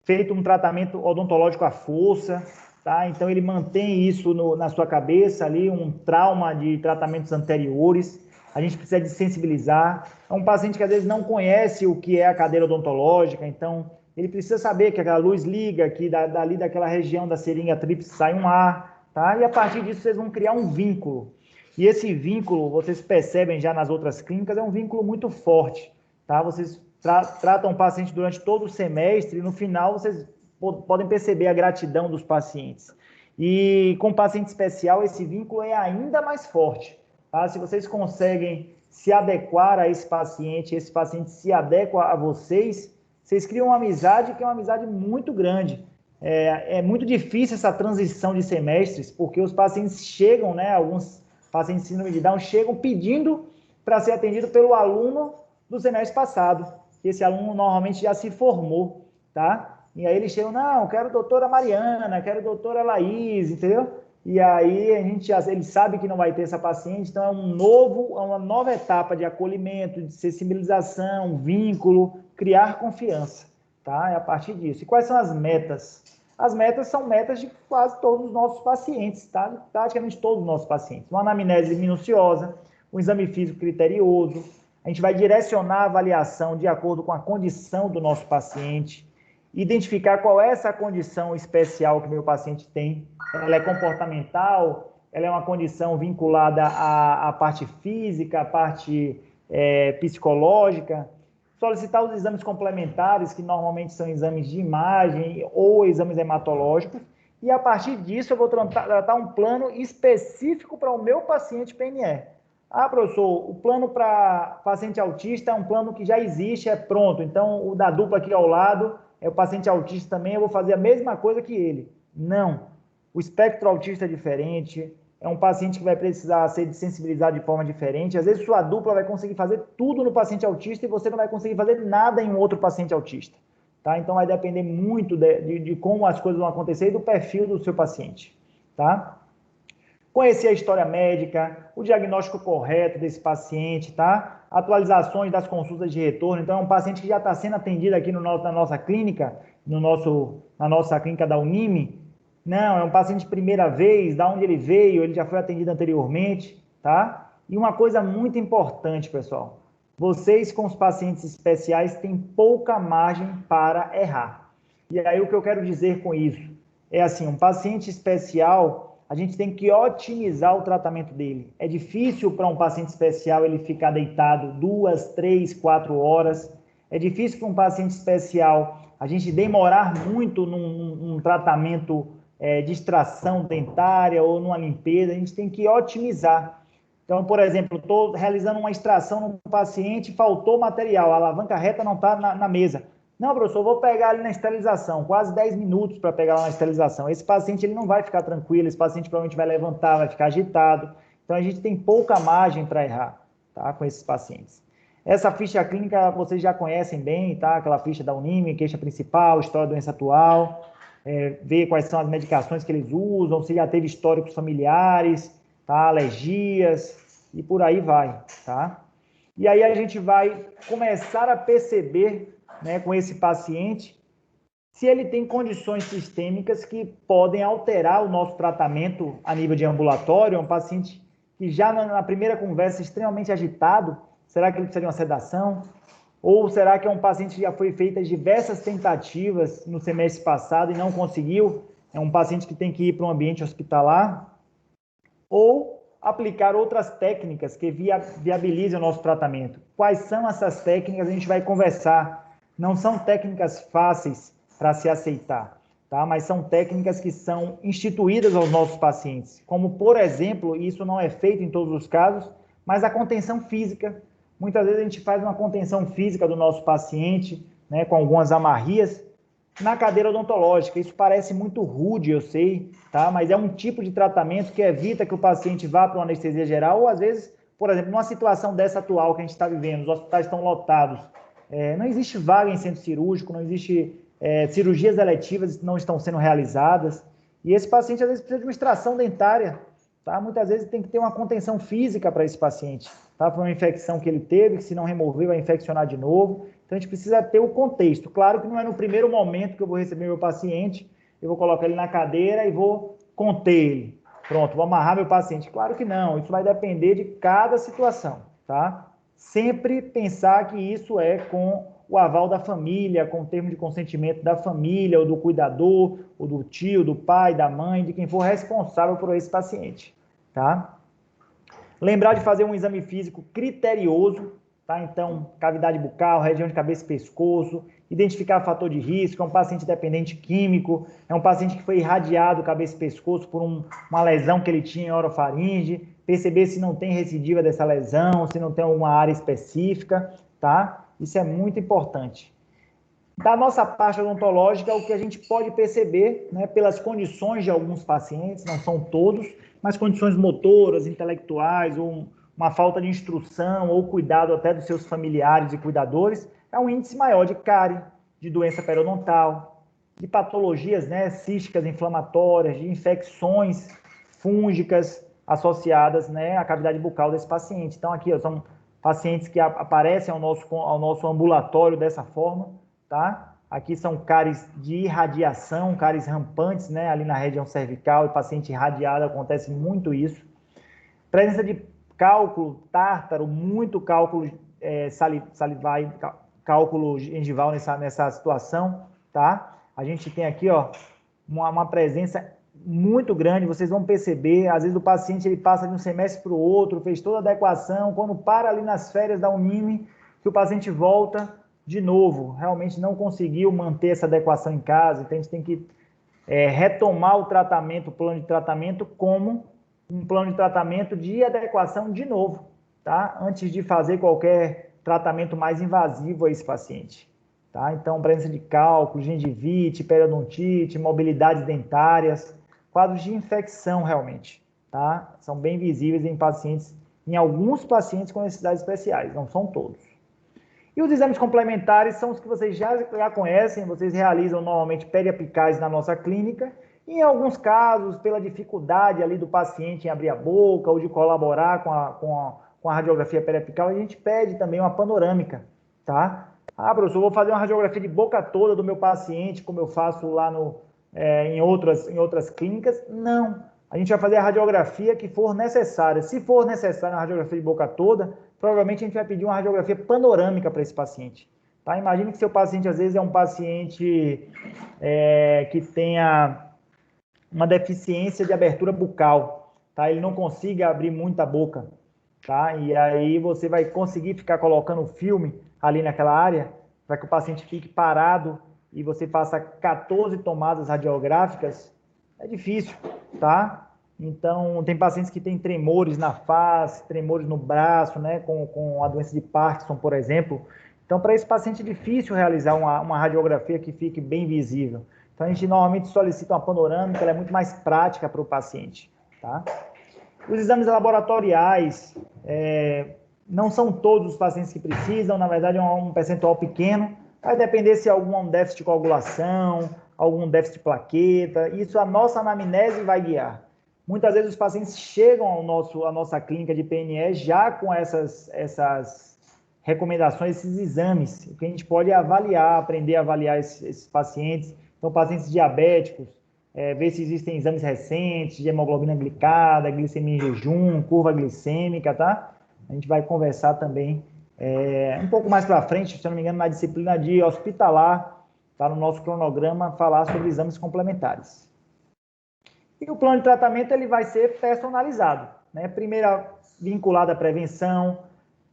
feito um tratamento odontológico à força, tá? Então, ele mantém isso na sua cabeça ali, um trauma de tratamentos anteriores. A gente precisa desensibilizar. É um paciente que às vezes não conhece o que é a cadeira odontológica, então ele precisa saber que aquela luz liga, que dali daquela região da seringa tríplice sai um ar, tá? E a partir disso vocês vão criar um vínculo. E esse vínculo, vocês percebem já nas outras clínicas, é um vínculo muito forte, tá? Vocês tratam o paciente durante todo o semestre e no final vocês podem perceber a gratidão dos pacientes. E com o paciente especial, esse vínculo é ainda mais forte, tá? Se vocês conseguem se adequar a esse paciente se adequa a vocês criam uma amizade que é uma amizade muito grande. É muito difícil essa transição de semestres, porque os pacientes chegam, né, alguns pacientes de síndrome de Down chegam pedindo para ser atendido pelo aluno do semestre passado. Esse aluno normalmente já se formou, tá? E aí eles chegam, não, quero a doutora Mariana, quero a doutora Laís, entendeu? E aí ele sabe que não vai ter essa paciente, então é uma nova etapa de acolhimento, de sensibilização, vínculo, criar confiança, tá? É a partir disso. E quais são as metas? As metas são metas de quase todos os nossos pacientes, tá? Praticamente todos os nossos pacientes. Uma anamnese minuciosa, um exame físico criterioso, a gente vai direcionar a avaliação de acordo com a condição do nosso paciente, identificar qual é essa condição especial que o meu paciente tem. Ela é comportamental, ela é uma condição vinculada à parte física, à parte psicológica. Solicitar os exames complementares, que normalmente são exames de imagem ou exames hematológicos, e a partir disso eu vou tratar um plano específico para o meu paciente PNE. Ah, professor, o plano para paciente autista é um plano que já existe, é pronto. Então, o da dupla aqui ao lado é o paciente autista também, eu vou fazer a mesma coisa que ele. Não. O espectro autista é diferente, é um paciente que vai precisar ser sensibilizado de forma diferente. Às vezes, sua dupla vai conseguir fazer tudo no paciente autista e você não vai conseguir fazer nada em um outro paciente autista. Tá? Então, vai depender muito de como as coisas vão acontecer e do perfil do seu paciente. Tá? Conhecer a história médica, o diagnóstico correto desse paciente, tá? Atualizações das consultas de retorno. Então, é um paciente que já está sendo atendido aqui na nossa clínica, na nossa clínica da Unime. Não, é um paciente de primeira vez, da onde ele veio, ele já foi atendido anteriormente, tá? E uma coisa muito importante, pessoal, vocês com os pacientes especiais têm pouca margem para errar. E aí o que eu quero dizer com isso? É assim, um paciente especial, a gente tem que otimizar o tratamento dele. É difícil para um paciente especial ele ficar deitado 2, 3, 4 horas. É difícil para um paciente especial a gente demorar muito num tratamento de extração dentária ou numa limpeza. A gente tem que otimizar. Então, por exemplo, estou realizando uma extração no paciente, faltou material, a alavanca reta não está na mesa. Não, professor, vou pegar ali na esterilização, quase 10 minutos para pegar lá na esterilização. Esse paciente ele não vai ficar tranquilo, esse paciente provavelmente vai levantar, vai ficar agitado. Então, a gente tem pouca margem para errar, tá, com esses pacientes. Essa ficha clínica vocês já conhecem bem, tá? Aquela ficha da Unime, queixa principal, história da doença atual, ver quais são as medicações que eles usam, se já teve históricos familiares, tá? Alergias e por aí vai, tá? E aí a gente vai começar a perceber, né, com esse paciente, se ele tem condições sistêmicas que podem alterar o nosso tratamento a nível de ambulatório. É um paciente que já na primeira conversa extremamente agitado, será que ele precisa de uma sedação? Ou será que é um paciente que já foi feita diversas tentativas no semestre passado e não conseguiu? É um paciente que tem que ir para um ambiente hospitalar? Ou aplicar outras técnicas que viabilizem o nosso tratamento. Quais são essas técnicas? A gente vai conversar. Não são técnicas fáceis para se aceitar, tá? Mas são técnicas que são instituídas aos nossos pacientes, como, por exemplo, isso não é feito em todos os casos, mas a contenção física. Muitas vezes a gente faz uma contenção física do nosso paciente, né, com algumas amarrias, na cadeira odontológica. Isso parece muito rude, eu sei, tá? Mas é um tipo de tratamento que evita que o paciente vá para uma anestesia geral, ou às vezes, por exemplo, numa situação dessa atual que a gente está vivendo, os hospitais estão lotados, não existe vaga em centro cirúrgico, não existe cirurgias eletivas não estão sendo realizadas, e esse paciente às vezes precisa de uma extração dentária, tá? Muitas vezes tem que ter uma contenção física para esse paciente, tá? Por uma infecção que ele teve, que se não remover vai infeccionar de novo. Então a gente precisa ter o contexto. Claro que não é no primeiro momento que eu vou receber meu paciente, eu vou colocar ele na cadeira e vou conter ele. Pronto, vou amarrar meu paciente. Claro que não, isso vai depender de cada situação, tá? Sempre pensar que isso é com o aval da família, com o termo de consentimento da família, ou do cuidador, ou do tio, do pai, da mãe, de quem for responsável por esse paciente, tá? Lembrar de fazer um exame físico criterioso, tá? Então, cavidade bucal, região de cabeça e pescoço, identificar fator de risco, é um paciente dependente químico, é um paciente que foi irradiado cabeça e pescoço por uma lesão que ele tinha em orofaringe, perceber se não tem recidiva dessa lesão, se não tem alguma área específica, tá? Isso é muito importante. Da nossa parte odontológica, o que a gente pode perceber, né, pelas condições de alguns pacientes, não são todos, mas condições motoras, intelectuais, ou uma falta de instrução, ou cuidado até dos seus familiares e cuidadores, é um índice maior de cárie, de doença periodontal, de patologias, né, císticas inflamatórias, de infecções fúngicas associadas, né, à cavidade bucal desse paciente. Então, aqui ó, são pacientes que aparecem ao nosso ambulatório dessa forma, tá? Aqui são cáries de irradiação, cáries rampantes, né? Ali na região cervical, e paciente irradiado, acontece muito isso. Presença de cálculo tártaro, muito cálculo salivar, cálculo gengival nessa situação, tá? A gente tem aqui, ó, uma presença muito grande, vocês vão perceber, às vezes o paciente ele passa de um semestre para o outro, fez toda a adequação, quando para ali nas férias da Unime, que o paciente volta de novo, realmente não conseguiu manter essa adequação em casa, então a gente tem que retomar o tratamento, o plano de tratamento como um plano de tratamento de adequação de novo, tá? Antes de fazer qualquer tratamento mais invasivo a esse paciente, tá? Então, presença de cálculo, gengivite, periodontite, mobilidades dentárias, quadros de infecção realmente, tá? São bem visíveis em alguns pacientes com necessidades especiais, não são todos. E os exames complementares são os que vocês já conhecem, vocês realizam normalmente periapicais na nossa clínica, e em alguns casos, pela dificuldade ali do paciente em abrir a boca ou de colaborar com a radiografia periapical, a gente pede também uma panorâmica, tá? Ah, professor, vou fazer uma radiografia de boca toda do meu paciente, como eu faço lá em outras clínicas. Não, a gente vai fazer a radiografia que for necessária. Se for necessária a radiografia de boca toda, provavelmente a gente vai pedir uma radiografia panorâmica para esse paciente. Tá? Imagine que seu paciente, às vezes, é um paciente que tenha uma deficiência de abertura bucal, tá? Ele não consiga abrir muita boca, tá? E aí você vai conseguir ficar colocando filme ali naquela área para que o paciente fique parado e você faça 14 tomadas radiográficas, é difícil, tá? Então, tem pacientes que têm tremores na face, tremores no braço, né? Com a doença de Parkinson, por exemplo. Então, para esse paciente é difícil realizar uma radiografia que fique bem visível. Então, a gente normalmente solicita uma panorâmica, ela é muito mais prática para o paciente, tá? Os exames laboratoriais, não são todos os pacientes que precisam, na verdade é um percentual pequeno, vai depender se há algum déficit de coagulação, algum déficit de plaqueta, isso a nossa anamnese vai guiar. Muitas vezes os pacientes chegam à nossa clínica de PNE já com essas recomendações, esses exames, que a gente pode avaliar, aprender a avaliar esses pacientes. Então, pacientes diabéticos, ver se existem exames recentes de hemoglobina glicada, glicemia em jejum, curva glicêmica, tá? A gente vai conversar também um pouco mais para frente, se eu não me engano, na disciplina de hospitalar, tá no nosso cronograma, falar sobre exames complementares. E o plano de tratamento ele vai ser personalizado, né? Primeiro, vinculado à prevenção,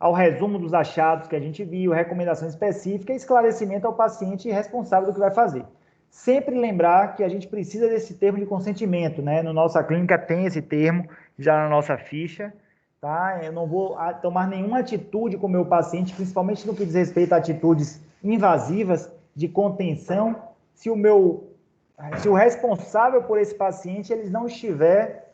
ao resumo dos achados que a gente viu, recomendação específica e esclarecimento ao paciente responsável do que vai fazer. Sempre lembrar que a gente precisa desse termo de consentimento, né? Na nossa clínica tem esse termo já na nossa ficha, tá? Eu não vou tomar nenhuma atitude com o meu paciente, principalmente no que diz respeito a atitudes invasivas de contenção, se o responsável por esse paciente ele não estiver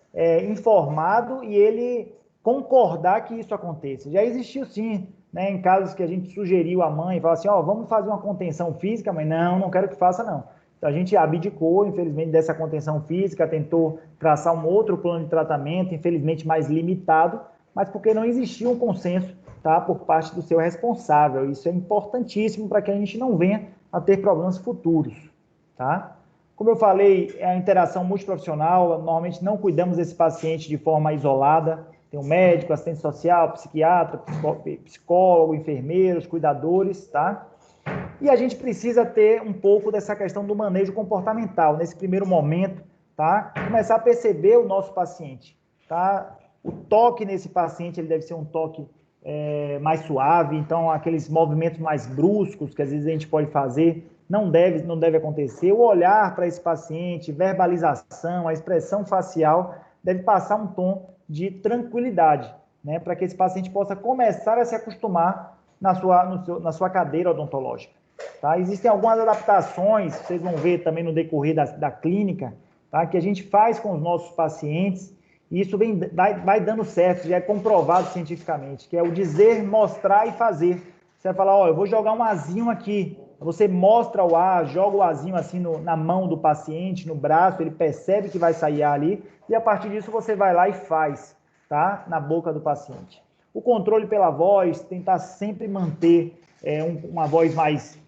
informado e ele concordar que isso aconteça. Já existiu sim, né, em casos que a gente sugeriu à mãe, fala assim, vamos fazer uma contenção física, mas não quero que faça não. Então a gente abdicou, infelizmente, dessa contenção física, tentou traçar um outro plano de tratamento, infelizmente mais limitado, mas porque não existia um consenso, tá, por parte do seu responsável. Isso é importantíssimo para que a gente não venha a ter problemas futuros, tá? Como eu falei, é a interação multiprofissional, normalmente não cuidamos desse paciente de forma isolada, tem um médico, assistente social, psiquiatra, psicólogo, enfermeiros, cuidadores, tá? E a gente precisa ter um pouco dessa questão do manejo comportamental, nesse primeiro momento, tá? Começar a perceber o nosso paciente, tá? O toque nesse paciente, ele deve ser um toque mais suave, então aqueles movimentos mais bruscos que às vezes a gente pode fazer, não deve acontecer. O olhar para esse paciente, verbalização, a expressão facial, deve passar um tom de tranquilidade, né, para que esse paciente possa começar a se acostumar na sua cadeira odontológica. Tá? Existem algumas adaptações, vocês vão ver também no decorrer da clínica, tá, que a gente faz com os nossos pacientes, e isso vai dando certo, já é comprovado cientificamente, que é o dizer, mostrar e fazer. Você vai falar, eu vou jogar um azinho aqui, você mostra o ar, joga o azinho assim na mão do paciente, no braço, ele percebe que vai sair ar ali, e a partir disso você vai lá e faz, tá? Na boca do paciente. O controle pela voz, tentar sempre manter uma voz mais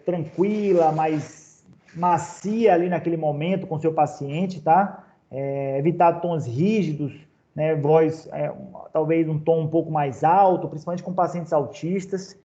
tranquila, mais macia ali naquele momento com o seu paciente, tá? Evitar tons rígidos, né? Voz, talvez um tom um pouco mais alto, principalmente com pacientes autistas.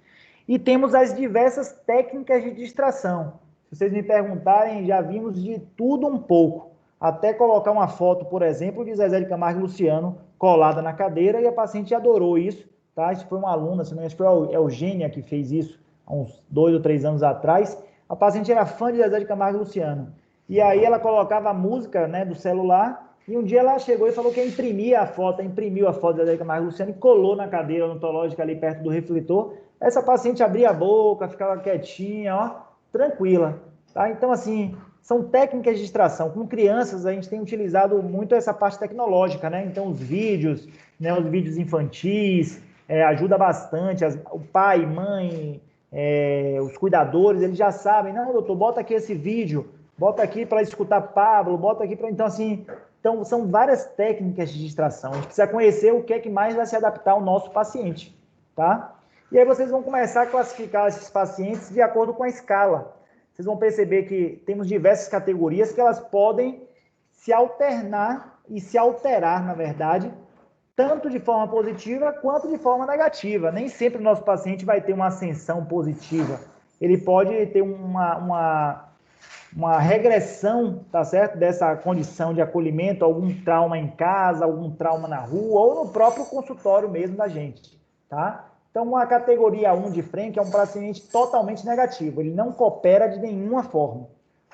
E temos as diversas técnicas de distração. Se vocês me perguntarem, já vimos de tudo um pouco. Até colocar uma foto, por exemplo, de Zezé de Camargo e Luciano colada na cadeira e a paciente adorou isso, tá? Isso foi uma aluna, se não me engano, foi a Eugênia que fez isso há uns 2 ou 3 anos atrás. A paciente era fã de Zezé de Camargo e Luciano. E aí ela colocava a música, né, do celular e um dia ela chegou e falou que imprimiu a foto de Zezé de Camargo e Luciano e colou na cadeira odontológica ali perto do refletor. Essa paciente abria a boca, ficava quietinha, ó, tranquila, tá? Então, assim, são técnicas de distração. Com crianças, a gente tem utilizado muito essa parte tecnológica, né? Então, os vídeos, né, os vídeos infantis, ajuda bastante. O pai, mãe, os cuidadores, eles já sabem, não, doutor, bota aqui esse vídeo, bota aqui para escutar Pablo, bota aqui para... Então, assim, são várias técnicas de distração. A gente precisa conhecer o que é que mais vai se adaptar ao nosso paciente, tá? E aí vocês vão começar a classificar esses pacientes de acordo com a escala. Vocês vão perceber que temos diversas categorias que elas podem se alternar e se alterar, na verdade, tanto de forma positiva quanto de forma negativa. Nem sempre o nosso paciente vai ter uma ascensão positiva. Ele pode ter uma regressão, tá certo? Dessa condição de acolhimento, algum trauma em casa, algum trauma na rua ou no próprio consultório mesmo da gente, tá? Então, a categoria 1 de Frank é um paciente totalmente negativo, ele não coopera de nenhuma forma.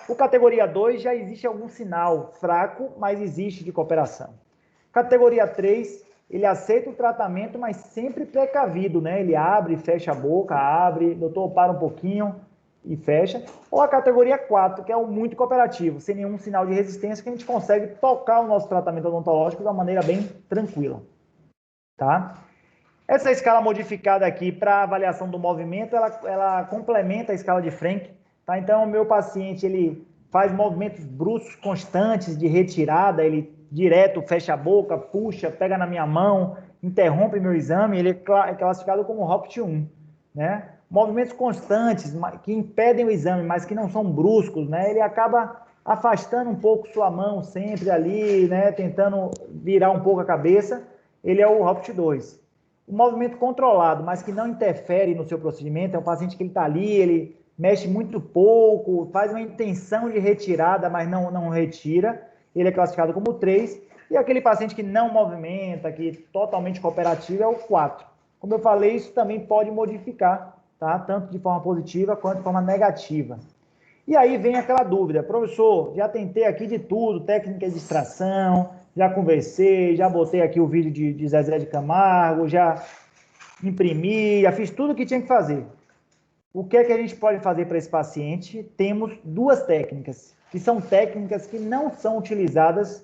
O categoria 2 já existe algum sinal fraco, mas existe de cooperação. Categoria 3, ele aceita o tratamento, mas sempre precavido, né? Ele abre e fecha a boca, abre, doutor, para um pouquinho e fecha. Ou a categoria 4, que é o muito cooperativo, sem nenhum sinal de resistência, que a gente consegue tocar o nosso tratamento odontológico de uma maneira bem tranquila, tá? Essa escala modificada aqui para avaliação do movimento, ela complementa a escala de Frank, tá? Então, o meu paciente, ele faz movimentos bruscos, constantes de retirada, ele direto fecha a boca, puxa, pega na minha mão, interrompe meu exame, ele é classificado como ROPT 1, né? Movimentos constantes, que impedem o exame, mas que não são bruscos, né? Ele acaba afastando um pouco sua mão sempre ali, né? Tentando virar um pouco a cabeça, ele é o ROPT 2. O movimento controlado, mas que não interfere no seu procedimento, é um paciente que ele está ali, ele mexe muito pouco, faz uma intenção de retirada, mas não retira, ele é classificado como 3, e aquele paciente que não movimenta, que é totalmente cooperativo, é o 4. Como eu falei, isso também pode modificar, tá? Tanto de forma positiva quanto de forma negativa. E aí vem aquela dúvida, professor, já tentei aqui de tudo, técnica de extração, já conversei, já botei aqui o vídeo de Zezé de Camargo, já imprimi, já fiz tudo o que tinha que fazer. O que é que a gente pode fazer para esse paciente? Temos 2 técnicas, que são técnicas que não são utilizadas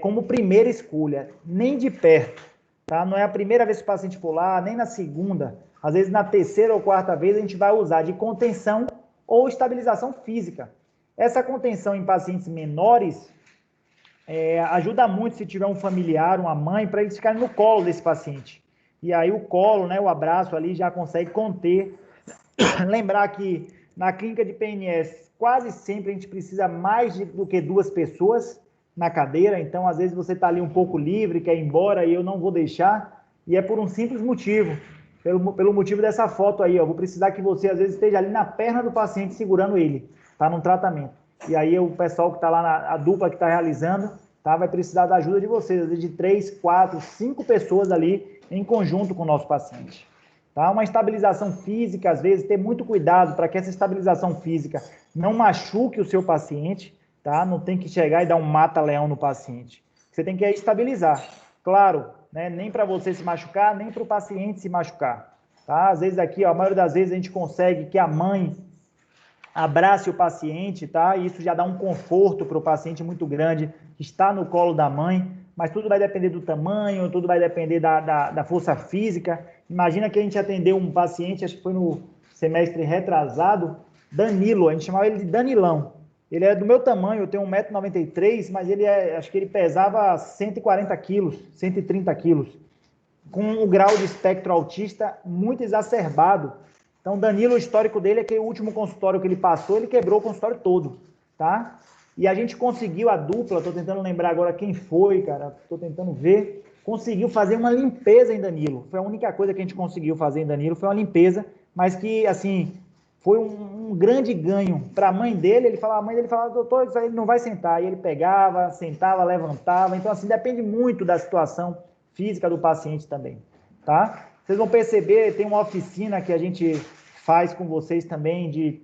como primeira escolha, nem de perto, tá? Não é a primeira vez que o paciente for lá, nem na segunda, às vezes na terceira ou quarta vez a gente vai usar de contenção ou estabilização física. Essa contenção em pacientes menores ajuda muito se tiver um familiar, uma mãe, para eles ficarem no colo desse paciente. E aí o colo, né, o abraço ali já consegue conter. Lembrar que na clínica de PNS, quase sempre a gente precisa mais do que 2 pessoas na cadeira, então às vezes você está ali um pouco livre, quer ir embora e eu não vou deixar, e é por um simples motivo, pelo motivo dessa foto aí, ó, vou precisar que você às vezes esteja ali na perna do paciente segurando ele, tá, no tratamento. E aí o pessoal que está lá, a dupla que está realizando, tá, vai precisar da ajuda de vocês, às vezes de 3, 4, 5 pessoas ali em conjunto com o nosso paciente. Tá? Uma estabilização física, às vezes, ter muito cuidado para que essa estabilização física não machuque o seu paciente, tá? Não tem que chegar e dar um mata-leão no paciente. Você tem que estabilizar. Claro, né? Nem para você se machucar, nem para o paciente se machucar. Tá? Às vezes aqui, ó, a maioria das vezes a gente consegue que a mãe abrace o paciente, tá? E isso já dá um conforto para o paciente muito grande, que está no colo da mãe, mas tudo vai depender do tamanho, tudo vai depender da força física. Imagina que a gente atendeu um paciente, acho que foi no semestre retrasado, Danilo, a gente chamava ele de Danilão. Ele é do meu tamanho, eu tenho 1,93 m, mas acho que ele pesava 140 quilos, 130 quilos. com o grau de espectro autista muito exacerbado. Então, Danilo, o histórico dele é que o último consultório que ele passou, ele quebrou o consultório todo, tá? E a gente conseguiu, a dupla, tô tentando lembrar agora quem foi, cara, tô tentando ver, conseguiu fazer uma limpeza em Danilo. Foi a única coisa que a gente conseguiu fazer em Danilo, foi uma limpeza, mas que, assim, foi um grande ganho para a mãe dele. A mãe dele falava, doutor, isso aí ele não vai sentar. E ele pegava, sentava, levantava. Então, assim, depende muito da situação física do paciente também, tá? Vocês vão perceber, tem uma oficina que a gente faz com vocês também de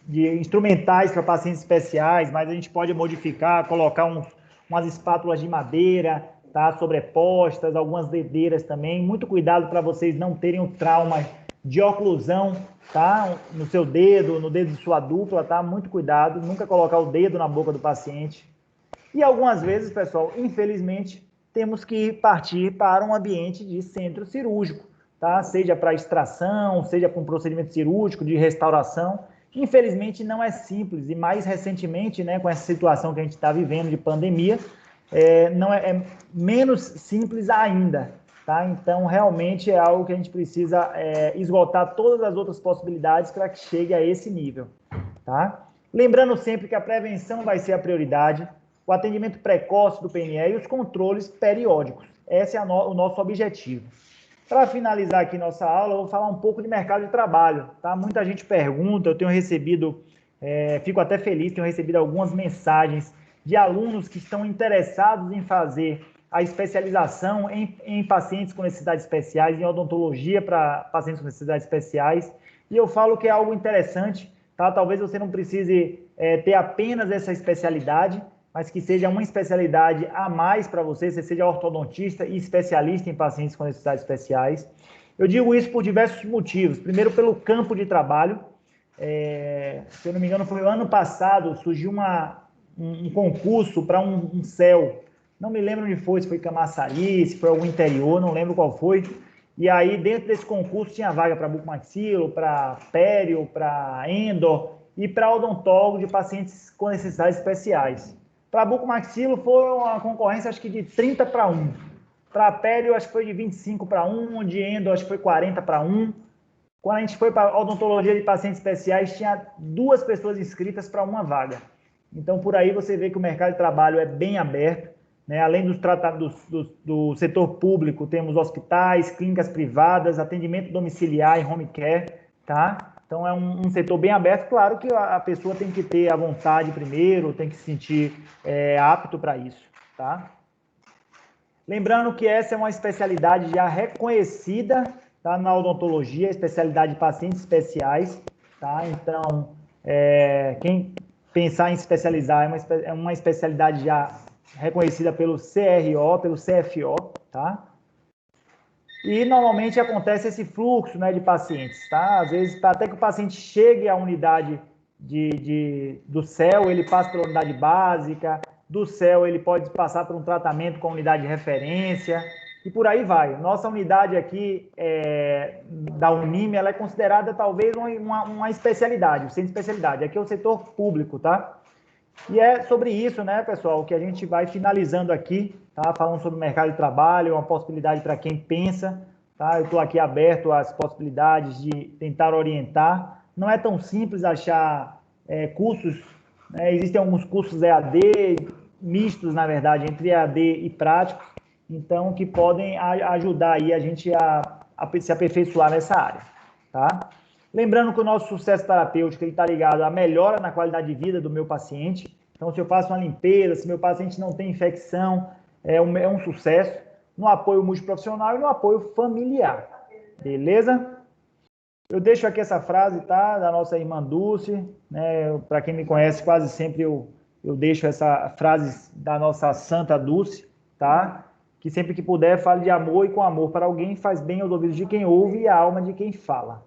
instrumentais para pacientes especiais, mas a gente pode modificar, colocar umas espátulas de madeira, tá? Sobrepostas, algumas dedeiras também. Muito cuidado para vocês não terem o trauma de oclusão, tá? No seu dedo, no dedo de sua dupla, tá? Muito cuidado, nunca colocar o dedo na boca do paciente. E algumas vezes, pessoal, infelizmente, temos que partir para um ambiente de centro cirúrgico, tá? Seja para extração, seja para um procedimento cirúrgico de restauração. Infelizmente, não é simples, e mais recentemente, né, com essa situação que a gente está vivendo de pandemia, não é menos simples ainda, tá? Então, realmente é algo que a gente precisa esgotar todas as outras possibilidades para que chegue a esse nível, tá? Lembrando sempre que a prevenção vai ser a prioridade, o atendimento precoce do PNE e os controles periódicos. Esse é o nosso objetivo. Para finalizar aqui nossa aula, eu vou falar um pouco de mercado de trabalho, tá? Muita gente pergunta, eu tenho recebido, fico até feliz, tenho recebido algumas mensagens de alunos que estão interessados em fazer a especialização em pacientes com necessidades especiais, em odontologia para pacientes com necessidades especiais, e eu falo que é algo interessante, tá? Talvez você não precise ter apenas essa especialidade, mas que seja uma especialidade a mais para você, você seja ortodontista e especialista em pacientes com necessidades especiais. Eu digo isso por diversos motivos. Primeiro, pelo campo de trabalho. Se eu não me engano, foi o ano passado, surgiu um concurso para um CEL. Não me lembro onde foi, se foi Camaçari, se foi algum interior, não lembro qual foi. E aí, dentro desse concurso, tinha vaga para bucomaxilo, para pério, para endo e para odontólogo de pacientes com necessidades especiais. Para bucomaxilo foi uma concorrência, acho que de 30 para 1. Para pério, acho que foi de 25 para 1. De endo, acho que foi 40 para 1. Quando a gente foi para a odontologia de pacientes especiais, tinha 2 pessoas inscritas para uma vaga. Então, por aí você vê que o mercado de trabalho é bem aberto, né? Além do setor público, temos hospitais, clínicas privadas, atendimento domiciliar e home care, tá? Então, é um setor bem aberto. Claro que a pessoa tem que ter a vontade primeiro, tem que se sentir apto para isso, tá? Lembrando que essa é uma especialidade já reconhecida, tá, na odontologia, especialidade de pacientes especiais, tá? Então, quem pensar em especializar é uma especialidade já reconhecida pelo CRO, pelo CFO, tá? E normalmente acontece esse fluxo, né, de pacientes, tá? Às vezes, até que o paciente chegue à unidade do CEL, ele passa pela unidade básica, do CEL ele pode passar por um tratamento com a unidade de referência, e por aí vai. Nossa unidade aqui da Unime, ela é considerada talvez uma especialidade, o centro de especialidade. Aqui é o setor público, tá? E é sobre isso, né, pessoal, que a gente vai finalizando aqui, tá? Falando sobre o mercado de trabalho, uma possibilidade para quem pensa, tá? Eu estou aqui aberto às possibilidades de tentar orientar. Não é tão simples achar cursos, né? Existem alguns cursos EAD, mistos, na verdade, entre EAD e práticos, então, que podem ajudar aí a gente a se aperfeiçoar nessa área, tá? Lembrando que o nosso sucesso terapêutico está ligado à melhora na qualidade de vida do meu paciente. Então, se eu faço uma limpeza, se meu paciente não tem infecção, é um sucesso no apoio multiprofissional e no apoio familiar. Beleza? Eu deixo aqui essa frase, tá? Da nossa irmã Dulce, né? Para quem me conhece, quase sempre eu deixo essa frase da nossa Santa Dulce, tá? Que sempre que puder, fale de amor e com amor para alguém, faz bem aos ouvidos de quem ouve e à alma de quem fala.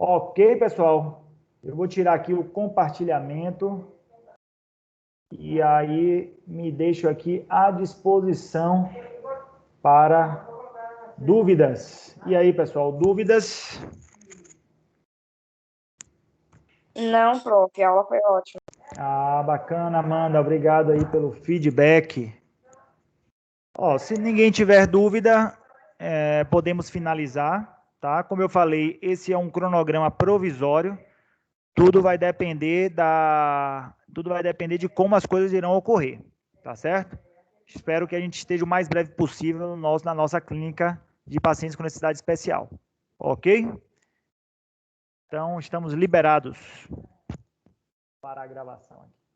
Ok, pessoal? Eu vou tirar aqui o compartilhamento e aí me deixo aqui à disposição para dúvidas. E aí, pessoal, dúvidas? Não, prof, a aula foi ótima. Ah, bacana, Amanda. Obrigado aí pelo feedback. Ó, se ninguém tiver dúvida, podemos finalizar, tá? Como eu falei, esse é um cronograma provisório. Tudo vai depender de como as coisas irão ocorrer, tá certo? Espero que a gente esteja o mais breve possível na nossa clínica de pacientes com necessidade especial. Ok? Então, estamos liberados para a gravação aqui.